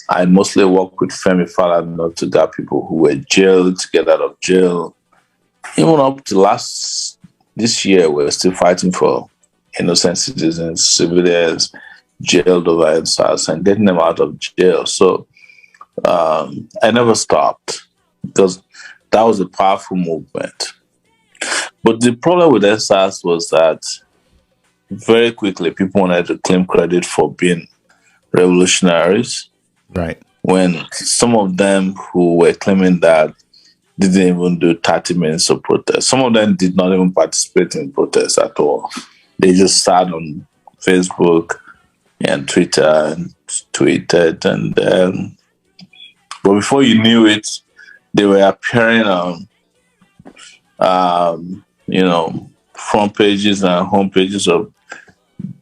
[SPEAKER 2] I mostly worked with Femi Falana to get people who were jailed to get out of jail. Even up to this year, we're still fighting for innocent citizens, civilians jailed over NSAS and getting them out of jail. So I never stopped because that was a powerful movement. But the problem with NSAS was that very quickly people wanted to claim credit for being revolutionaries.
[SPEAKER 1] Right.
[SPEAKER 2] When some of them who were claiming that didn't even do 30 minutes of protest. Some of them did not even participate in protests at all. They just sat on Facebook and Twitter and tweeted, and but before you knew it, they were appearing on front pages and home pages of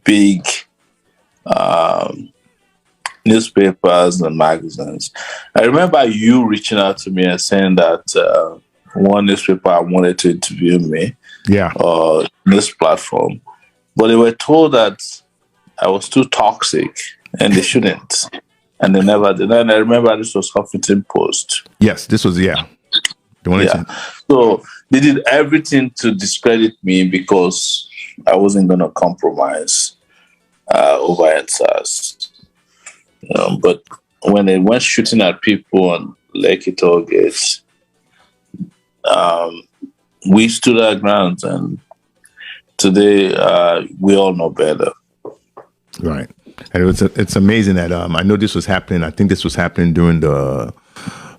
[SPEAKER 2] big newspapers and magazines. I remember you reaching out to me and saying that one newspaper wanted to interview me
[SPEAKER 1] Yeah.
[SPEAKER 2] on this platform, but they were told that I was too toxic and they shouldn't. And they never did. And I remember this was Huffington Post.
[SPEAKER 1] Yes, this was, yeah.
[SPEAKER 2] Yeah. So they did everything to discredit me because I wasn't going to compromise over NSAS. But when they went shooting at people on Lekki toll gates, we stood our ground, and today we all know better.
[SPEAKER 1] Right. And it's amazing that I know this was happening. I think this was happening during the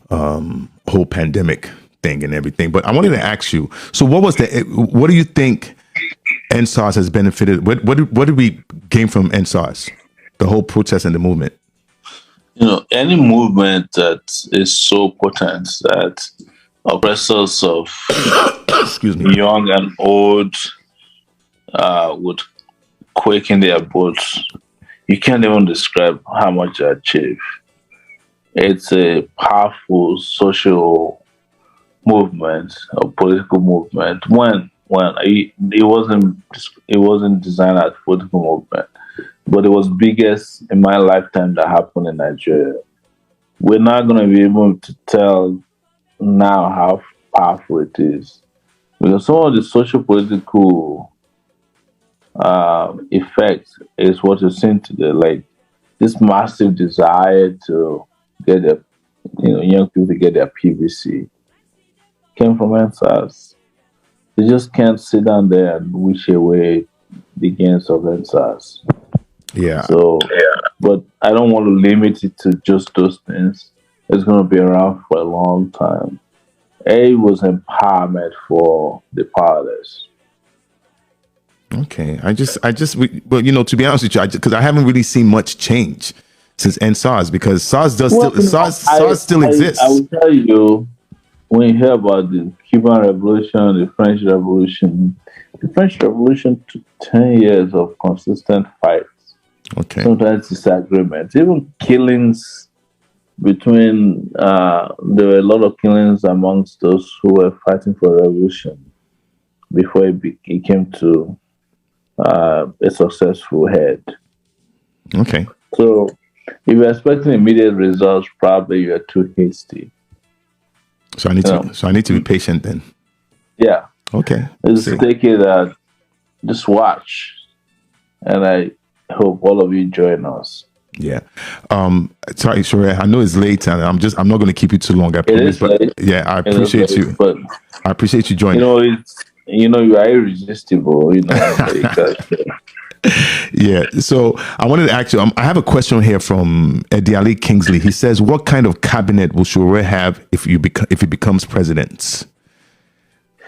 [SPEAKER 1] whole pandemic thing and everything. But I wanted to ask you, so what do you think NSAS has benefited? What did we gain from NSAS? The whole protest and the movement?
[SPEAKER 2] Any movement that is so potent that oppressors of
[SPEAKER 1] excuse me,
[SPEAKER 2] young and old would quake in their boots. You can't even describe how much they achieve. It's a powerful social movement or political movement. When it wasn't designed as political movement, but it was biggest in my lifetime that happened in Nigeria. We're not going to be able to tell now how powerful it is, because some of the social political effects is what you're seeing today, like this massive desire to get their, young people to get their PVC came from NSAS. They just can't sit down there and wish away the gains of NSAS.
[SPEAKER 1] Yeah.
[SPEAKER 2] So, but I don't want to limit it to just those things. It's going to be around for a long time. A was empowerment for the powerless.
[SPEAKER 1] Okay. To be honest with you, because I haven't really seen much change since NSAS, because SARS still exists.
[SPEAKER 2] I will tell you, when you hear about the Cuban Revolution, the French Revolution took 10 years of consistent fights.
[SPEAKER 1] Okay.
[SPEAKER 2] Sometimes disagreements, even killings between, there were a lot of killings amongst those who were fighting for revolution before it came to a successful head.
[SPEAKER 1] Okay.
[SPEAKER 2] So if you're expecting immediate results, probably you're too hasty.
[SPEAKER 1] So I need to be patient then.
[SPEAKER 2] Yeah.
[SPEAKER 1] Okay.
[SPEAKER 2] Just take it, just watch. And I hope all of you join us.
[SPEAKER 1] Yeah. Sorry, Sowore, I know it's late and I'm not going to keep you too long. I promise. But late. Yeah, I appreciate you. But I appreciate you joining.
[SPEAKER 2] You are irresistible.
[SPEAKER 1] Yeah. So I wanted to ask you, I have a question here from Ediale Kingsley. He says, what kind of cabinet will Sowore have if he becomes president?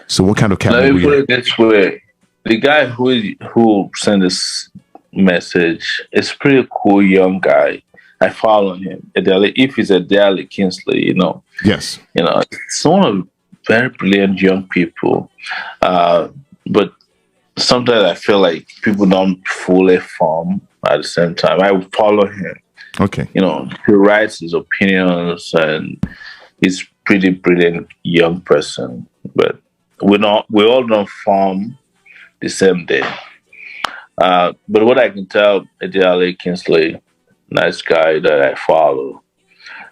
[SPEAKER 1] So what kind of cabinet?
[SPEAKER 2] Let me put it this way. The guy who sent this message is pretty cool young guy. I follow him. If he's Ediale Kingsley,
[SPEAKER 1] Yes.
[SPEAKER 2] It's one of very brilliant young people. But sometimes I feel like people don't fully form at the same time. I follow him.
[SPEAKER 1] Okay.
[SPEAKER 2] He writes his opinions and he's pretty brilliant young person. But we all don't form the same day. But what I can tell Ediale Kingsley, nice guy that I follow,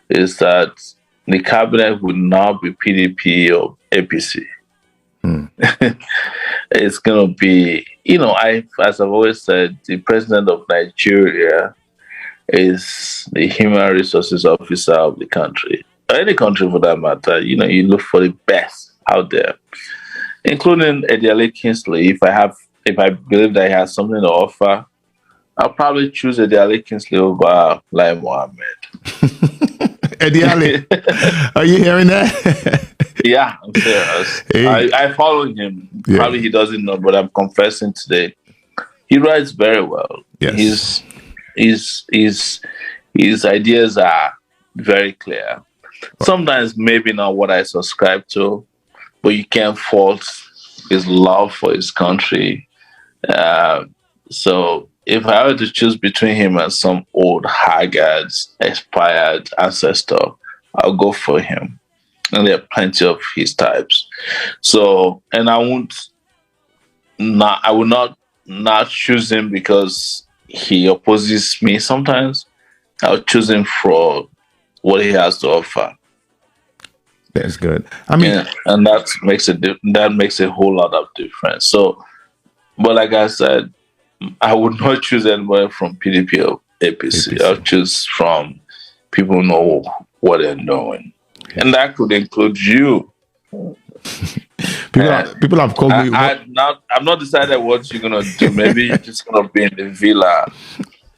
[SPEAKER 2] is that the cabinet would not be PDP or APC. It's going to be, as I've always said, the president of Nigeria is the human resources officer of the country, or any country for that matter. You look for the best out there, including Ediale Kingsley. If I believe that he has something to offer, I'll probably choose Ediale Kingsley over Lai Mohammed.
[SPEAKER 1] Ediale, are you hearing that?
[SPEAKER 2] Yeah, I'm serious. Hey. I follow him. Yeah. Probably he doesn't know, but I'm confessing today. He writes very well.
[SPEAKER 1] Yes.
[SPEAKER 2] His ideas are very clear. Sometimes maybe not what I subscribe to, but you can't fault his love for his country. So if I were to choose between him and some old haggard, expired ancestor, I'll go for him. And there are plenty of his types. So, and I will not choose him because he opposes me sometimes. I'll choose him for what he has to offer.
[SPEAKER 1] That's good. I mean,
[SPEAKER 2] and that makes a whole lot of difference. So, but like I said, I would not choose anybody from PDP or APC. I'll choose from people who know what they're doing. And that could include you.
[SPEAKER 1] People have called me.
[SPEAKER 2] I'm not decided what you're gonna do. Maybe you're just gonna be in the villa,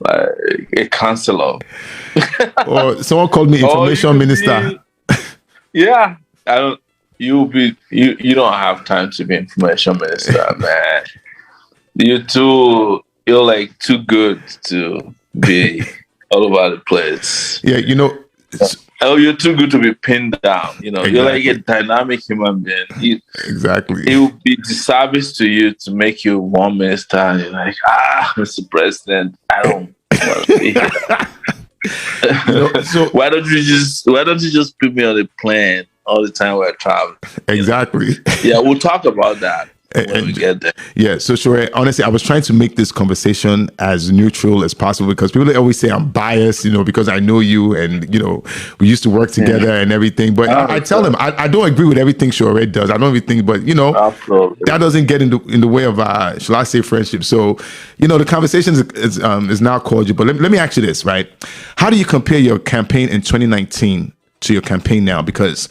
[SPEAKER 2] like a counselor.
[SPEAKER 1] Or someone called me information minister.
[SPEAKER 2] Yeah, I don't. You don't have time to be information minister, man. You're like too good to be all over the place.
[SPEAKER 1] Yeah,
[SPEAKER 2] you're too good to be pinned down. Exactly. You're like a dynamic human being.
[SPEAKER 1] Exactly.
[SPEAKER 2] It would be disservice to you to make you one minister and you're like, Mr. President, I don't want to be here. So why don't you just put me on the plane all the time we're traveling?
[SPEAKER 1] Exactly.
[SPEAKER 2] Yeah, we'll talk about that. When we get there.
[SPEAKER 1] Yeah, so sure. Honestly, I was trying to make this conversation as neutral as possible because people always say I'm biased, because I know you and we used to work together and everything. But I tell them I don't agree with everything Sowore does. I don't really think, but
[SPEAKER 2] Absolutely.
[SPEAKER 1] that doesn't get in the way of shall I say friendship. So the conversation is now cordial. But let me ask you this, right? How do you compare your campaign in 2019 to your campaign now? Because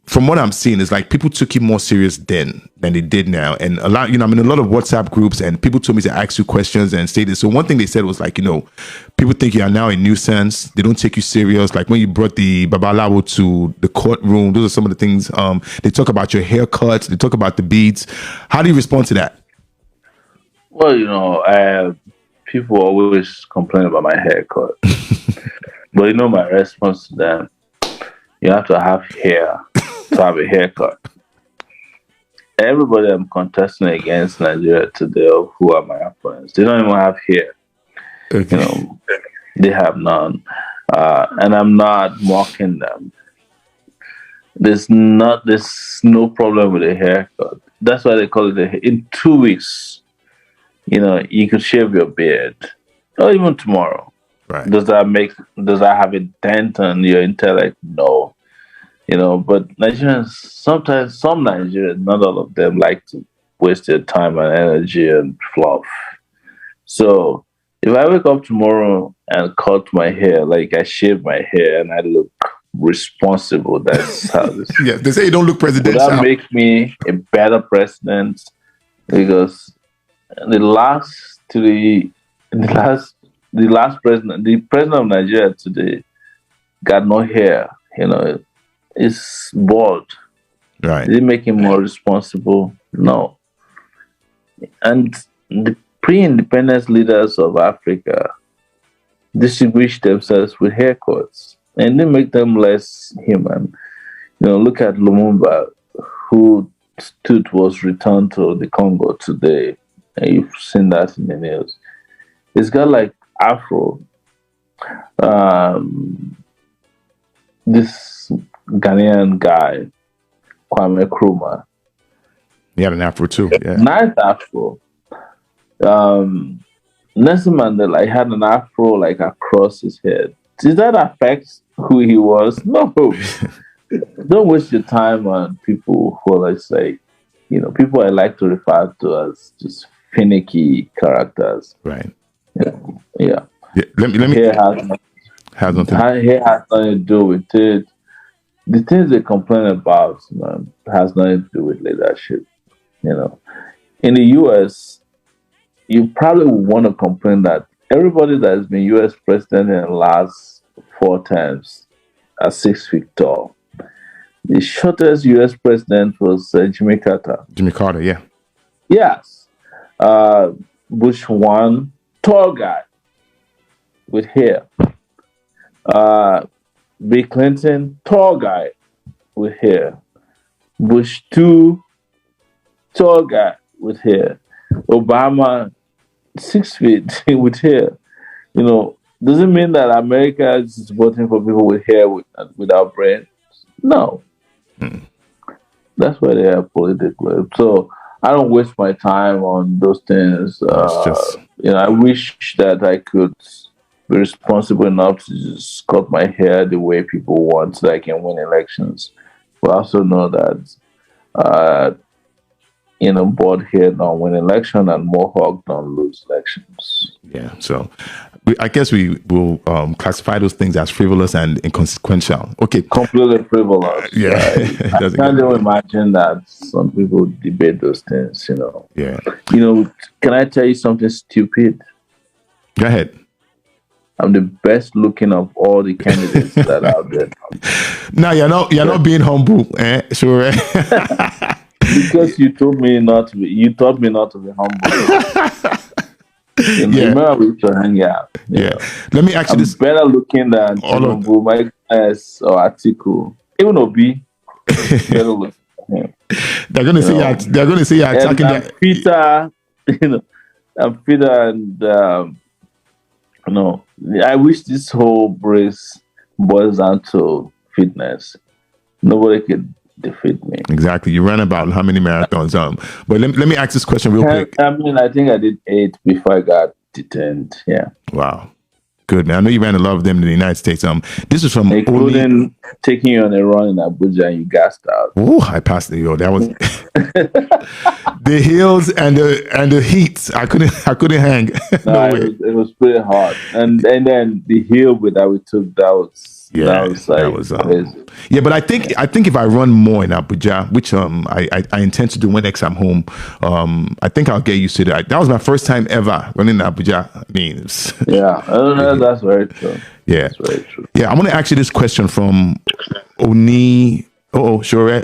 [SPEAKER 1] from what I'm seeing, is like people took you more serious then than they did now. And a lot, I'm in a lot of WhatsApp groups and people told me to ask you questions and say this. So one thing they said was like, people think you are now a nuisance. They don't take you serious. Like when you brought the Babalawo to the courtroom, those are some of the things. They talk about your haircuts. They talk about the beads. How do you respond to that?
[SPEAKER 2] Well, people always complain about my haircut. But my response to them, you have to have hair to have a haircut. Everybody I'm contesting against Nigeria today, who are my opponents, they don't even have hair. Okay. They have none. And I'm not mocking them. There's no problem with a haircut. That's why they call it in 2 weeks. You could shave your beard, or even tomorrow.
[SPEAKER 1] Right.
[SPEAKER 2] Does that have a dent on your intellect? No. But Nigerians, sometimes some Nigerians, not all of them, like to waste their time and energy and fluff. So if I wake up tomorrow and cut my hair, like I shave my hair and I look responsible, that's how this
[SPEAKER 1] yeah, they say you don't look presidential.
[SPEAKER 2] Would that make me a better president? Because the last president, the president of Nigeria today, got no hair. Is bald.
[SPEAKER 1] Right.
[SPEAKER 2] Did it make him more responsible? No. And the pre-independence leaders of Africa distinguished themselves with haircuts and didn't make them less human. Look at Lumumba, whose tooth was returned to the Congo today. And you've seen that in the news. He's got like afro. This Ghanaian guy, Kwame Nkrumah.
[SPEAKER 1] He had an afro too. Yeah.
[SPEAKER 2] Nice afro. Nelson Mandela had an afro like across his head. Did that affect who he was? No. Don't waste your time on people who are like, people I like to refer to as just finicky characters.
[SPEAKER 1] Right.
[SPEAKER 2] Yeah.
[SPEAKER 1] Let me.
[SPEAKER 2] Hair has nothing to do with it. The things they complain about, has nothing to do with leadership. In the US, you probably would want to complain that everybody that has been US president in the last 4 terms are 6 feet tall. The shortest US president was Jimmy Carter.
[SPEAKER 1] Jimmy Carter, yeah.
[SPEAKER 2] Yes. Bush 1, tall guy with hair. Bill Clinton, tall guy with hair. Bush 2, tall guy with hair. Obama, 6 feet with hair. Doesn't mean that America is voting for people with hair without brain. No, that's why they are political. So I don't waste my time on those things.
[SPEAKER 1] It's just
[SPEAKER 2] I wish that I could be responsible enough to just cut my hair the way people want so I can win elections. But I also know that uh, bald head don't win election and mohawk don't lose elections.
[SPEAKER 1] yeah. So I guess we will classify those things as frivolous and inconsequential. Okay.
[SPEAKER 2] Completely frivolous.
[SPEAKER 1] Yeah.
[SPEAKER 2] Right?
[SPEAKER 1] It
[SPEAKER 2] I
[SPEAKER 1] doesn't
[SPEAKER 2] can't
[SPEAKER 1] get-
[SPEAKER 2] even imagine that some people debate those things.
[SPEAKER 1] yeah.
[SPEAKER 2] Can I tell you something stupid?
[SPEAKER 1] Go ahead.
[SPEAKER 2] I'm the best looking of all the candidates that are out there.
[SPEAKER 1] No, you're not being humble, sure.
[SPEAKER 2] Because you told me not to be. You taught me not to be humble.
[SPEAKER 1] Yeah.
[SPEAKER 2] Remember we used to hang out.
[SPEAKER 1] Yeah. Let me ask you
[SPEAKER 2] I'm
[SPEAKER 1] this.
[SPEAKER 2] better looking than
[SPEAKER 1] All of-
[SPEAKER 2] Tinubu, Mike S or Atiku. Even Obi, better looking than him.
[SPEAKER 1] They're gonna say they're gonna say you're
[SPEAKER 2] And
[SPEAKER 1] attacking
[SPEAKER 2] I'm
[SPEAKER 1] that.
[SPEAKER 2] fitter. I'm fitter, and I wish this whole race boils down to fitness. Nobody could defeat me.
[SPEAKER 1] Exactly. You ran about how many marathons? But let me ask this question real quick.
[SPEAKER 2] I think I did 8 before I got detained. Yeah,
[SPEAKER 1] Wow. Good, man. I know you ran a lot of them in the United States. This is from Oni.
[SPEAKER 2] including taking you on a run in Abuja and you gassed out.
[SPEAKER 1] Oh, I passed it. Yo, that was the hills and the heat. I couldn't hang.
[SPEAKER 2] No,
[SPEAKER 1] No way.
[SPEAKER 2] it was pretty hard, and then the hill that we took, that was crazy.
[SPEAKER 1] Yeah, but I think if I run more in Abuja, which I intend to do when next I'm home, I think I'll get used to that. That was my first time ever running in Abuja. I mean,
[SPEAKER 2] Yeah, I don't know. That's very true.
[SPEAKER 1] yeah,
[SPEAKER 2] That's very true.
[SPEAKER 1] yeah. I want to ask you this question from Oni. Oh, sure.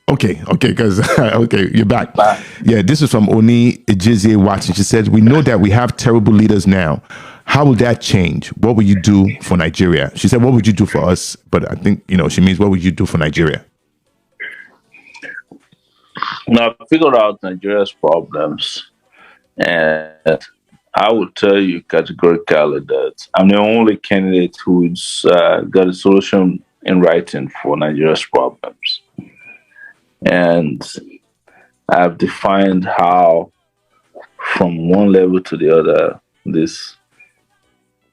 [SPEAKER 1] Okay, because okay, you're back.
[SPEAKER 2] Bye.
[SPEAKER 1] Yeah, this is from Oni Ejizie Watson. She said, "We know that we have terrible leaders now. How will that change? What will you do for Nigeria?" She said, "What would you do for us?" But I think she means, "What would you do for Nigeria?"
[SPEAKER 2] Now, I figured out Nigeria's problems, and I would tell you categorically that I'm the only candidate who's got a solution in writing for Nigeria's problems. And I've defined how, from one level to the other, these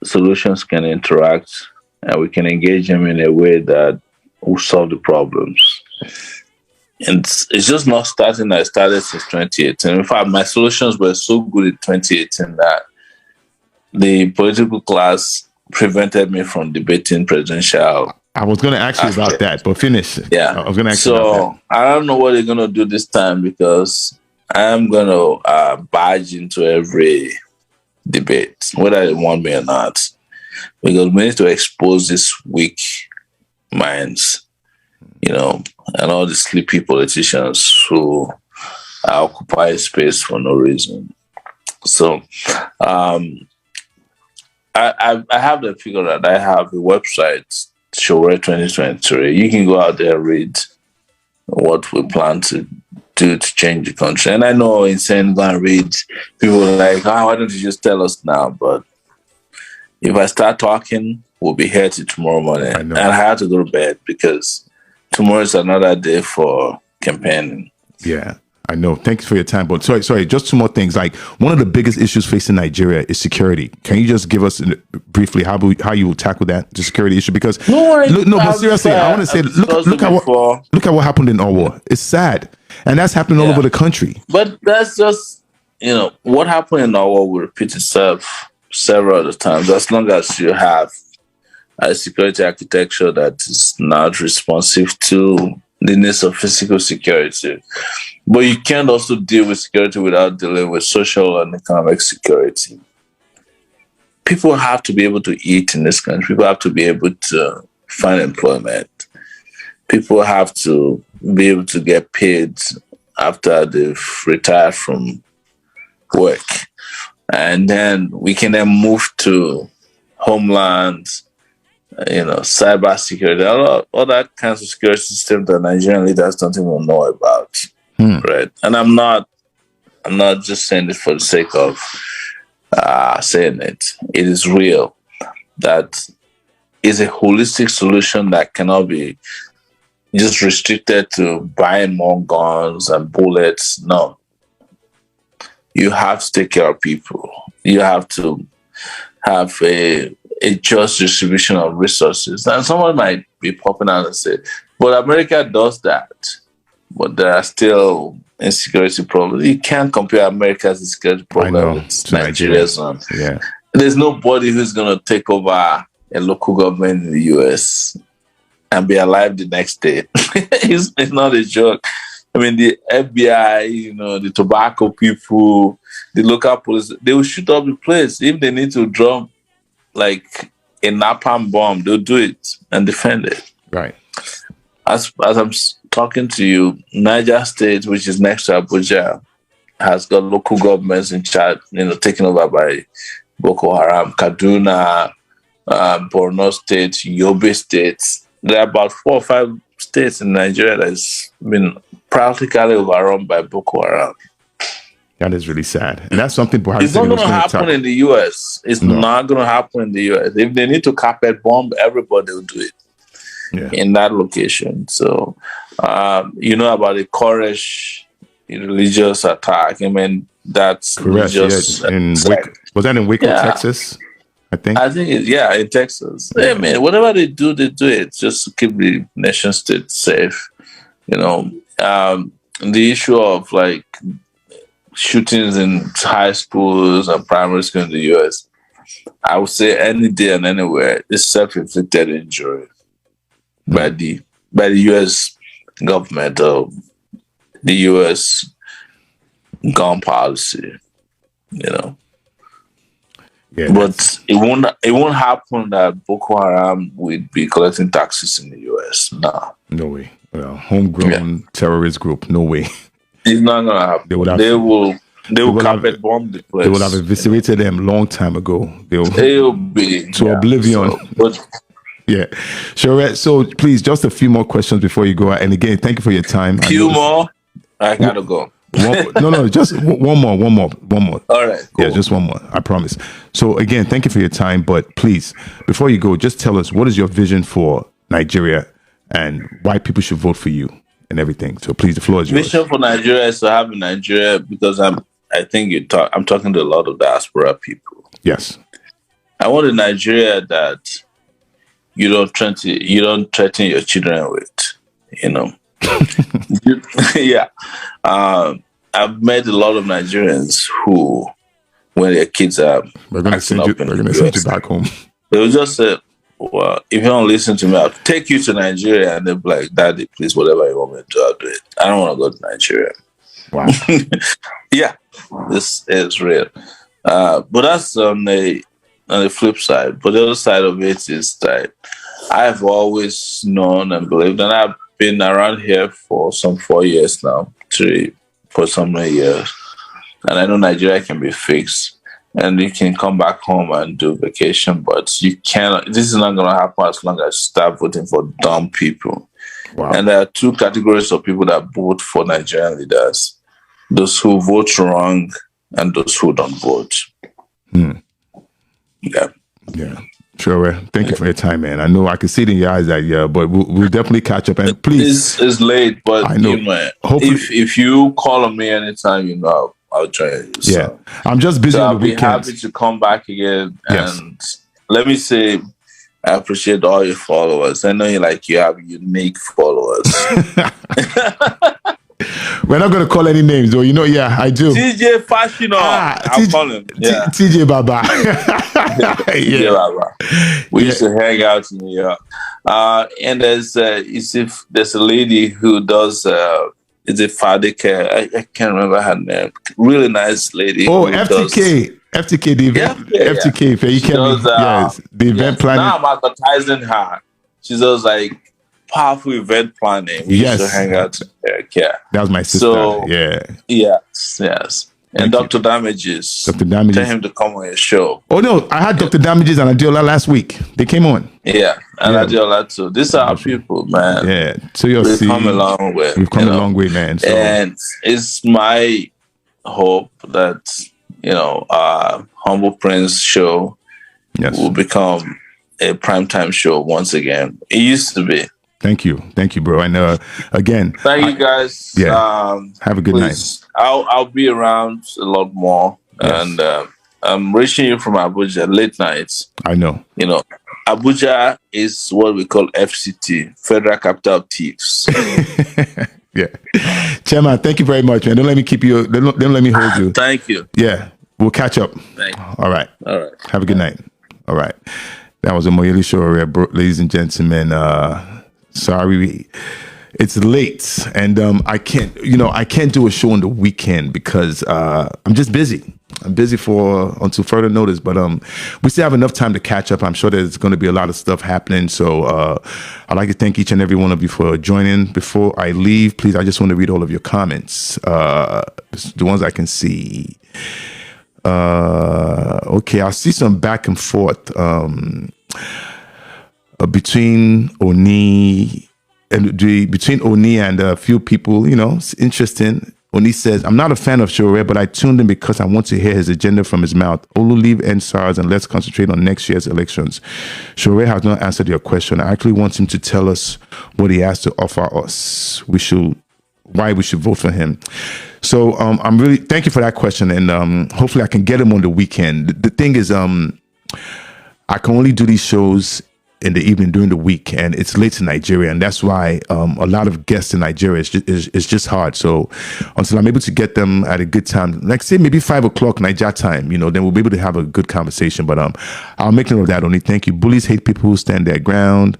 [SPEAKER 2] solutions can interact and we can engage them in a way that will solve the problems. And it's just not starting. I started since 2018. In fact, my solutions were so good in 2018 that the political class prevented me from debating presidential.
[SPEAKER 1] I was going to ask you about that, but finish.
[SPEAKER 2] Yeah.
[SPEAKER 1] I was going to ask you about
[SPEAKER 2] So I don't know what they're going to do this time, because I'm going to barge into every debate, whether they want me or not, because we need to expose these weak minds, and all the sleepy politicians who occupy space for no reason. So I have the figure that I have a website, Sowore 2023. You can go out there and read what we plan to do to change the country. And I know in saying go and read, people are like, why don't you just tell us now? But if I start talking, we'll be here till tomorrow morning. And I have to go to bed because tomorrow is another day for campaigning.
[SPEAKER 1] Yeah, I know. Thanks for your time. But sorry, just two more things. Like, one of the biggest issues facing Nigeria is security. Can you just give us briefly how you will tackle that, the security issue? Because but seriously, I want to say, look at what happened in Owo. It's sad, and that's happening all over the country.
[SPEAKER 2] But that's just what happened in Owo will repeat itself several other times, as long as you have a security architecture that is not responsive to the needs of physical security. But you can't also deal with security without dealing with social and economic security. People have to be able to eat in this country. People have to be able to find employment. People have to be able to get paid after they've retired from work. And then we can then move to homeland, cyber security, all that kinds of security systems that Nigerian leaders don't even know about, right? And I'm not just saying it for the sake of saying it. It is real. That is a holistic solution that cannot be just restricted to buying more guns and bullets. No. You have to take care of people. You have to have a just distribution of resources. And someone might be popping out and say, but America does that. But there are still insecurity problems. You can't compare America's insecurity problem with Nigeria's one.
[SPEAKER 1] Yeah.
[SPEAKER 2] There's nobody who's going to take over a local government in the US and be alive the next day. It's not a joke. I mean, the FBI, the tobacco people, the local police, they will shoot up the place. If they need to drop like a napalm bomb, they'll do it and defend it.
[SPEAKER 1] Right.
[SPEAKER 2] As I'm talking to you, Niger State, which is next to Abuja, has got local governments in charge, taken over by Boko Haram. Kaduna, Borno State, Yobe State. There are about 4 or 5 states in Nigeria that's been practically overrun by Boko Haram.
[SPEAKER 1] That is really sad. And that's something Buhari
[SPEAKER 2] It's not going to happen in the US. It's not going to happen in the US. If they need to carpet bomb, everybody will do it in that location. So, about the Koresh religious attack. I mean, that's
[SPEAKER 1] correct. Was that in Waco, Texas? I think in Texas.
[SPEAKER 2] Yeah. I mean, whatever they do it just to keep the nation state safe. The issue of like shootings in high schools and primary schools in the US, I would say any day and anywhere is self-inflicted injury by the US government or the US gun policy.
[SPEAKER 1] Yeah,
[SPEAKER 2] but it won't happen that Boko Haram would be collecting taxes in the US.
[SPEAKER 1] No way. Well, homegrown terrorist group. No way.
[SPEAKER 2] It's not gonna happen. They will carpet bomb the place.
[SPEAKER 1] They will have eviscerated them long time ago.
[SPEAKER 2] They'll be
[SPEAKER 1] to oblivion. Yeah, sure. So please, just a few more questions before you go. And again, thank you for your time.
[SPEAKER 2] Few more. I gotta go.
[SPEAKER 1] No, just one more.
[SPEAKER 2] All right, cool.
[SPEAKER 1] Yeah, just one more. I promise. So again, thank you for your time. But please, before you go, just tell us what is your vision for Nigeria and why people should vote for you and everything. So please, the floor is yours.
[SPEAKER 2] Vision for Nigeria is to have in Nigeria because I'm talking to a lot of diaspora people.
[SPEAKER 1] Yes. I
[SPEAKER 2] want a Nigeria that you don't threaten your children with. Yeah. I've met a lot of Nigerians who, when their kids are
[SPEAKER 1] we're gonna send you back home.
[SPEAKER 2] They will just say, well, if you don't listen to me, I'll take you to Nigeria. And they'll be like, Daddy, please, whatever you want me to do, I'll do it. I don't want to go to Nigeria.
[SPEAKER 1] Wow.
[SPEAKER 2] Yeah, this is real. But that's on the flip side. But the other side of it is that I've always known and believed, and I've been around here for some 4 years now, for some years. And I know Nigeria can be fixed. And you can come back home and do vacation, but you cannot. This is not going to happen as long as you start voting for dumb people.
[SPEAKER 1] Wow.
[SPEAKER 2] And there are 2 categories of people that vote for Nigerian leaders: those who vote wrong and those who don't vote. Yeah.
[SPEAKER 1] Sure. Thank you for your time, man. I know I can see it in your eyes that but we'll definitely catch up. And please,
[SPEAKER 2] it's late, but
[SPEAKER 1] I know.
[SPEAKER 2] If you call on me anytime, I'll join you. So.
[SPEAKER 1] Yeah, I'm just busy on the weekends.
[SPEAKER 2] I'll be happy to come back again. Yes. And let me say, I appreciate all your followers. I know you have unique followers.
[SPEAKER 1] We're not going to call any names, though. I do.
[SPEAKER 2] TJ Fashino. I'll call him. Yeah.
[SPEAKER 1] TJ Baba.
[SPEAKER 2] TJ Baba. We used to hang out in New York. And there's a lady who does... is it Fadike? I can't remember her name. Really nice lady.
[SPEAKER 1] Oh, FTK. FTK, the event. FTK. Yes, the event planning.
[SPEAKER 2] Now I'm advertising her. She does powerful event planning. We used to hang out there. Yeah.
[SPEAKER 1] That was my sister.
[SPEAKER 2] So,
[SPEAKER 1] yeah.
[SPEAKER 2] Yes. And Dr. Damages. Tell him to come on your show.
[SPEAKER 1] Oh, no. I had Dr. Damages and Adiola last week. They came on.
[SPEAKER 2] Yeah. And Adiola too. These are our people, man.
[SPEAKER 1] Yeah. So we've
[SPEAKER 2] come a long way.
[SPEAKER 1] We've come a long way, man. So.
[SPEAKER 2] And it's my hope that, Humble Prince show
[SPEAKER 1] Yes.
[SPEAKER 2] will become a primetime show once again. It used to be.
[SPEAKER 1] Thank you, bro. And again,
[SPEAKER 2] Thank you guys.
[SPEAKER 1] Yeah. Have a good night.
[SPEAKER 2] I'll be around a lot more,
[SPEAKER 1] Yes.
[SPEAKER 2] and I'm reaching you from Abuja late nights.
[SPEAKER 1] I know.
[SPEAKER 2] Abuja is what we call FCT, Federal Capital of Thieves.
[SPEAKER 1] Yeah, Chairman, thank you very much, man. Don't let me keep you. Don't let me hold you.
[SPEAKER 2] Thank you.
[SPEAKER 1] Yeah, we'll catch up.
[SPEAKER 2] Thank you.
[SPEAKER 1] All right.
[SPEAKER 2] All right.
[SPEAKER 1] Have a good night. All right. That was Omoyele Sowore, ladies and gentlemen. Sorry, it's late, and I can't do a show on the weekend because I'm just busy. I'm busy until further notice, but we still have enough time to catch up. I'm sure there's going to be a lot of stuff happening. So I'd like to thank each and every one of you for joining. Before I leave, please, I just want to read all of your comments, the ones I can see. Okay, I see some back and forth between Oni and a few people. It's interesting. Oni says, I'm not a fan of Sowore, but I tuned in because I want to hear his agenda from his mouth. Olu, leave NSARS and let's concentrate on next year's elections. Sowore has not answered your question. I actually want him to tell us what he has to offer us. Why we should vote for him. So I'm really thank you for that question, and hopefully I can get him on the weekend. The thing is, I can only do these shows in the evening during the week, and it's late in Nigeria, and that's why a lot of guests in Nigeria is just hard. So until I'm able to get them at a good time, like say maybe 5 o'clock Niger time, then we'll be able to have a good conversation. But I'll make note of that. Only thank you. Bullies hate people who stand their ground.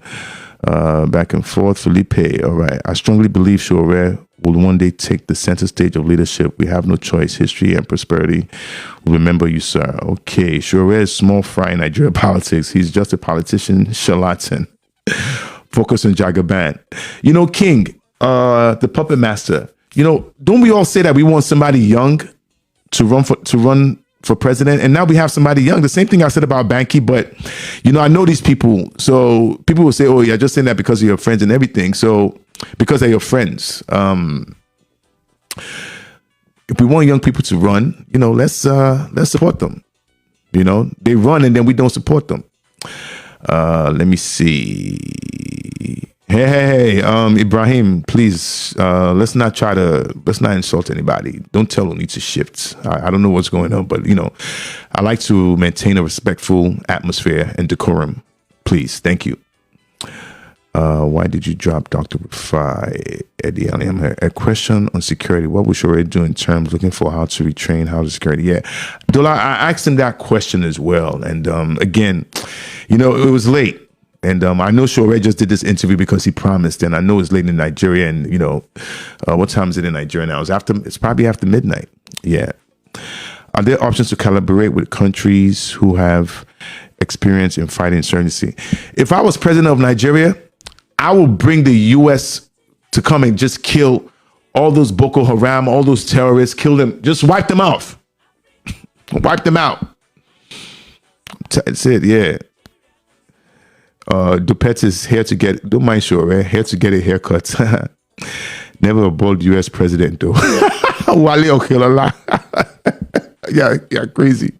[SPEAKER 1] Back and forth, Felipe. All right. I strongly believe Sowore will one day take the center stage of leadership. We have no choice. History and prosperity will remember you, sir. Okay. Sowore is small fry in Nigeria politics. He's just a politician, charlatan. Focus on Jagaban. King, the puppet master. Don't we all say that we want somebody young to run for president, and now we have somebody young? The same thing I said about Banky, but I know these people, so people will say, oh, you're just saying that because of your friends and everything. So because they're your friends, if we want young people to run, let's support them. They run and then we don't support them. Let me see. Hey, Ibrahim, please, let's not insult anybody. Don't tell Oni to shift. I don't know what's going on, but I like to maintain a respectful atmosphere and decorum. Please, thank you. Why did you drop Dr. Rufai? Eddie Alliam? A question on security. What was Sowore do in terms looking for how to retrain, how to security? Yeah, Dola, I asked him that question as well. And again, it was late. And I know Sowore just did this interview because he promised, and I know it's late in Nigeria. And what time is it in Nigeria now? It's probably after midnight. Yeah. Are there options to collaborate with countries who have experience in fighting insurgency? If I was president of Nigeria, I would bring the U.S. to come and just kill all those Boko Haram, all those terrorists, kill them, just wipe them off, wipe them out. That's it. Yeah. Dupet is here to get, don't mind Sowore, here to get a haircut. Never a bold U.S. president, though. Wale Okelala. Yeah, crazy.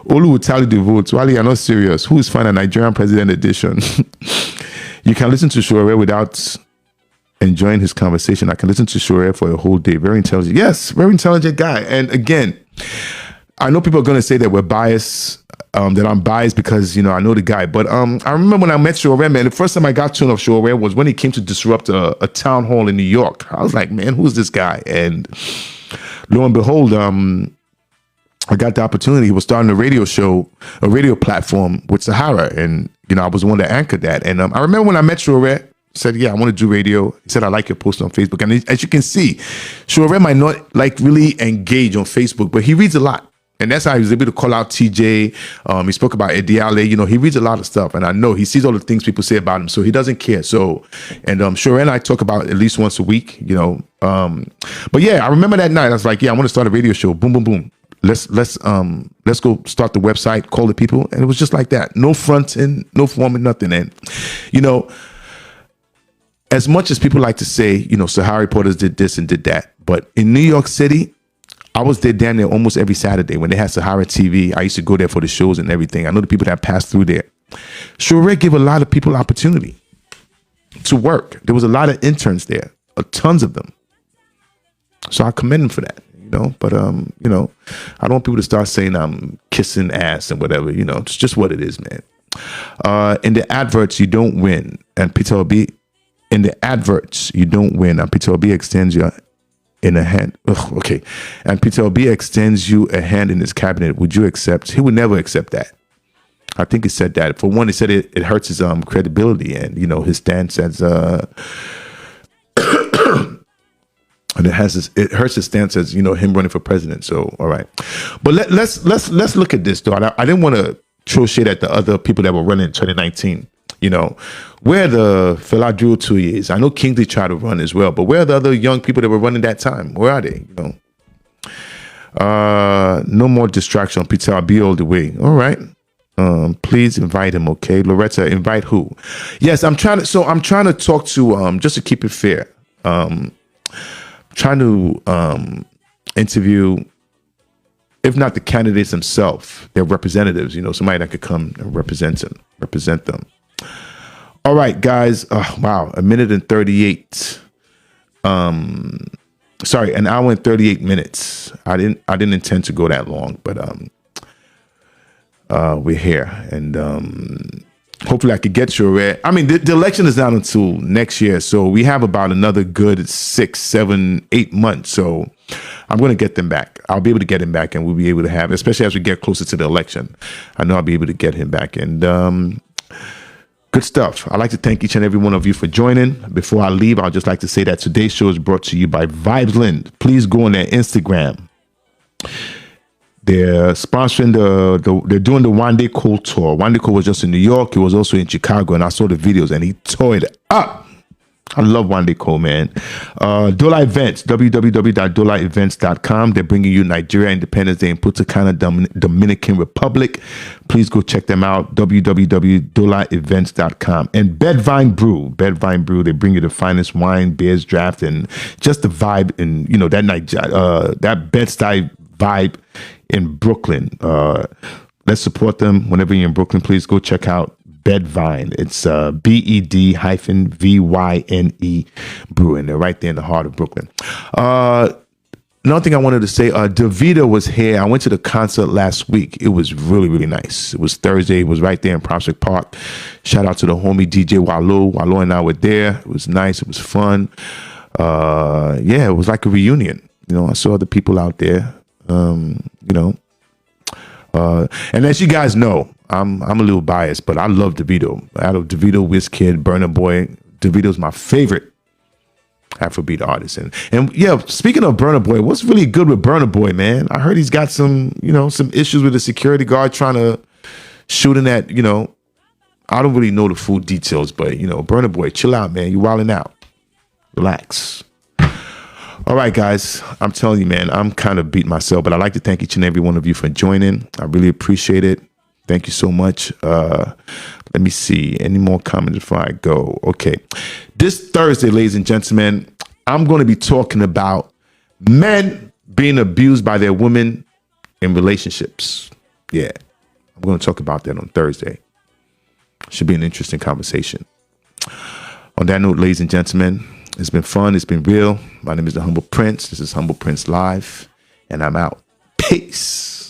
[SPEAKER 1] Olu will tally the votes. Wale, you're not serious. Who is fine a Nigerian president edition? You can listen to Sowore without enjoying his conversation. I can listen to Sowore for a whole day. Very intelligent. Yes, very intelligent guy. And again, I know people are going to say that we're biased, that I'm biased because, I know the guy. But I remember when I met Sowore, man, the first time I got to know Sowore was when he came to disrupt a town hall in New York. I was like, man, who's this guy? And lo and behold, I got the opportunity. He was starting a radio platform with Sahara. And, I was the one that anchored that. And I remember when I met Sowore, said, yeah, I want to do radio. He said, I like your post on Facebook. And as you can see, Sowore might not really engage on Facebook, but he reads a lot. And that's how he was able to call out TJ. He spoke about Ediale. He reads a lot of stuff. And I know he sees all the things people say about him. So he doesn't care. So, and Sowore and I talk about it at least once a week, But yeah, I remember that night. I was like, yeah, I want to start a radio show. Boom, boom, boom. Let's go start the website, call the people. And it was just like that. No fronting, no forming, nothing. And, as much as people like to say, Sahara reporters did this and did that. But in New York City, I was there down there almost every Saturday when they had Sahara TV. I used to go there for the shows and everything. I know the people that passed through there. Sowore gave a lot of people opportunity to work. There was a lot of interns there, tons of them. So I commend him for that, But I don't want people to start saying I'm kissing ass and whatever. It's just what it is, man. In the adverts, you don't win, and Peter Obi. In the adverts, you don't win, and Peter Obi extends you in a hand. Ugh, okay, and Peter Obi extends you a hand in his cabinet. Would you accept? He would never accept that. I think he said that. For one, he said it hurts his credibility and his stance as and it hurts his stance as him running for president. So all right, but let's look at this though. I didn't want to throw shade at the other people that were running in 2019. Where the Fela Durotoye is. I know Kingsley tried to run as well, but where are the other young people that were running that time? Where are they? No more distraction. Peter, I'll be all the way. All right. Please invite him, okay? Loretta, invite who? Yes, I'm trying to talk to just to keep it fair. Trying to interview, if not the candidates themselves, their representatives, somebody that could come and represent them. All right, guys. Wow, 1:38. Sorry, 1 hour and 38 minutes. I didn't intend to go that long, but we're here, and hopefully I could get Sowore. I mean, the election is not until next year, so we have about another good 6, 7, 8 months. So I'm going to get them back. I'll be able to get him back, and we'll be able to have, especially as we get closer to the election, I know I'll be able to get him back. And good stuff. I'd like to thank each and every one of you for joining. Before I leave, I'd just like to say that today's show is brought to you by Vibesland. Please go on their Instagram. They're sponsoring they're doing the One Day Cole tour. One Day Cole was just in New York. He was also in Chicago, and I saw the videos, and he tore it up. I love One Day Cole, man. Dola Events, www.dolaevents.com. They're bringing you Nigeria Independence Day in Punta Cana, Dominican Republic. Please go check them out, www.dolaevents.com. And Bedvine Brew, they bring you the finest wine, beers, draft, and just the vibe, and that Bed-Stuy vibe in Brooklyn. Let's support them whenever you're in Brooklyn. Please go check out Bedvine. It's BED-VYNE Brewing. They're right there in the heart of Brooklyn. Another thing I wanted to say, Davido was here. I went to the concert last week. It was really, really nice. It was Thursday. It was right there in Prospect Park. Shout out to the homie DJ Wallo. Wallo and I were there. It was nice. It was fun. It was like a reunion. I saw the people out there. And as you guys know, I'm a little biased, but I love Davido. Out of Davido, Wizkid, Burna Boy, Davido's my favorite Afrobeat artist. And yeah, speaking of Burna Boy, what's really good with Burna Boy, man? I heard he's got some issues with the security guard trying to shoot in that, I don't really know the full details, but Burna Boy, chill out, man. You wilding out. Relax. All right, guys, I'm telling you, man, I'm kind of beat myself, but I'd like to thank each and every one of you for joining. I really appreciate it. Thank you so much. Let me see. Any more comments before I go? Okay. This Thursday, ladies and gentlemen, I'm going to be talking about men being abused by their women in relationships. Yeah. I'm going to talk about that on Thursday. Should be an interesting conversation. On that note, ladies and gentlemen, it's been fun. It's been real. My name is The Humble Prince. This is Humble Prince Live, and I'm out. Peace.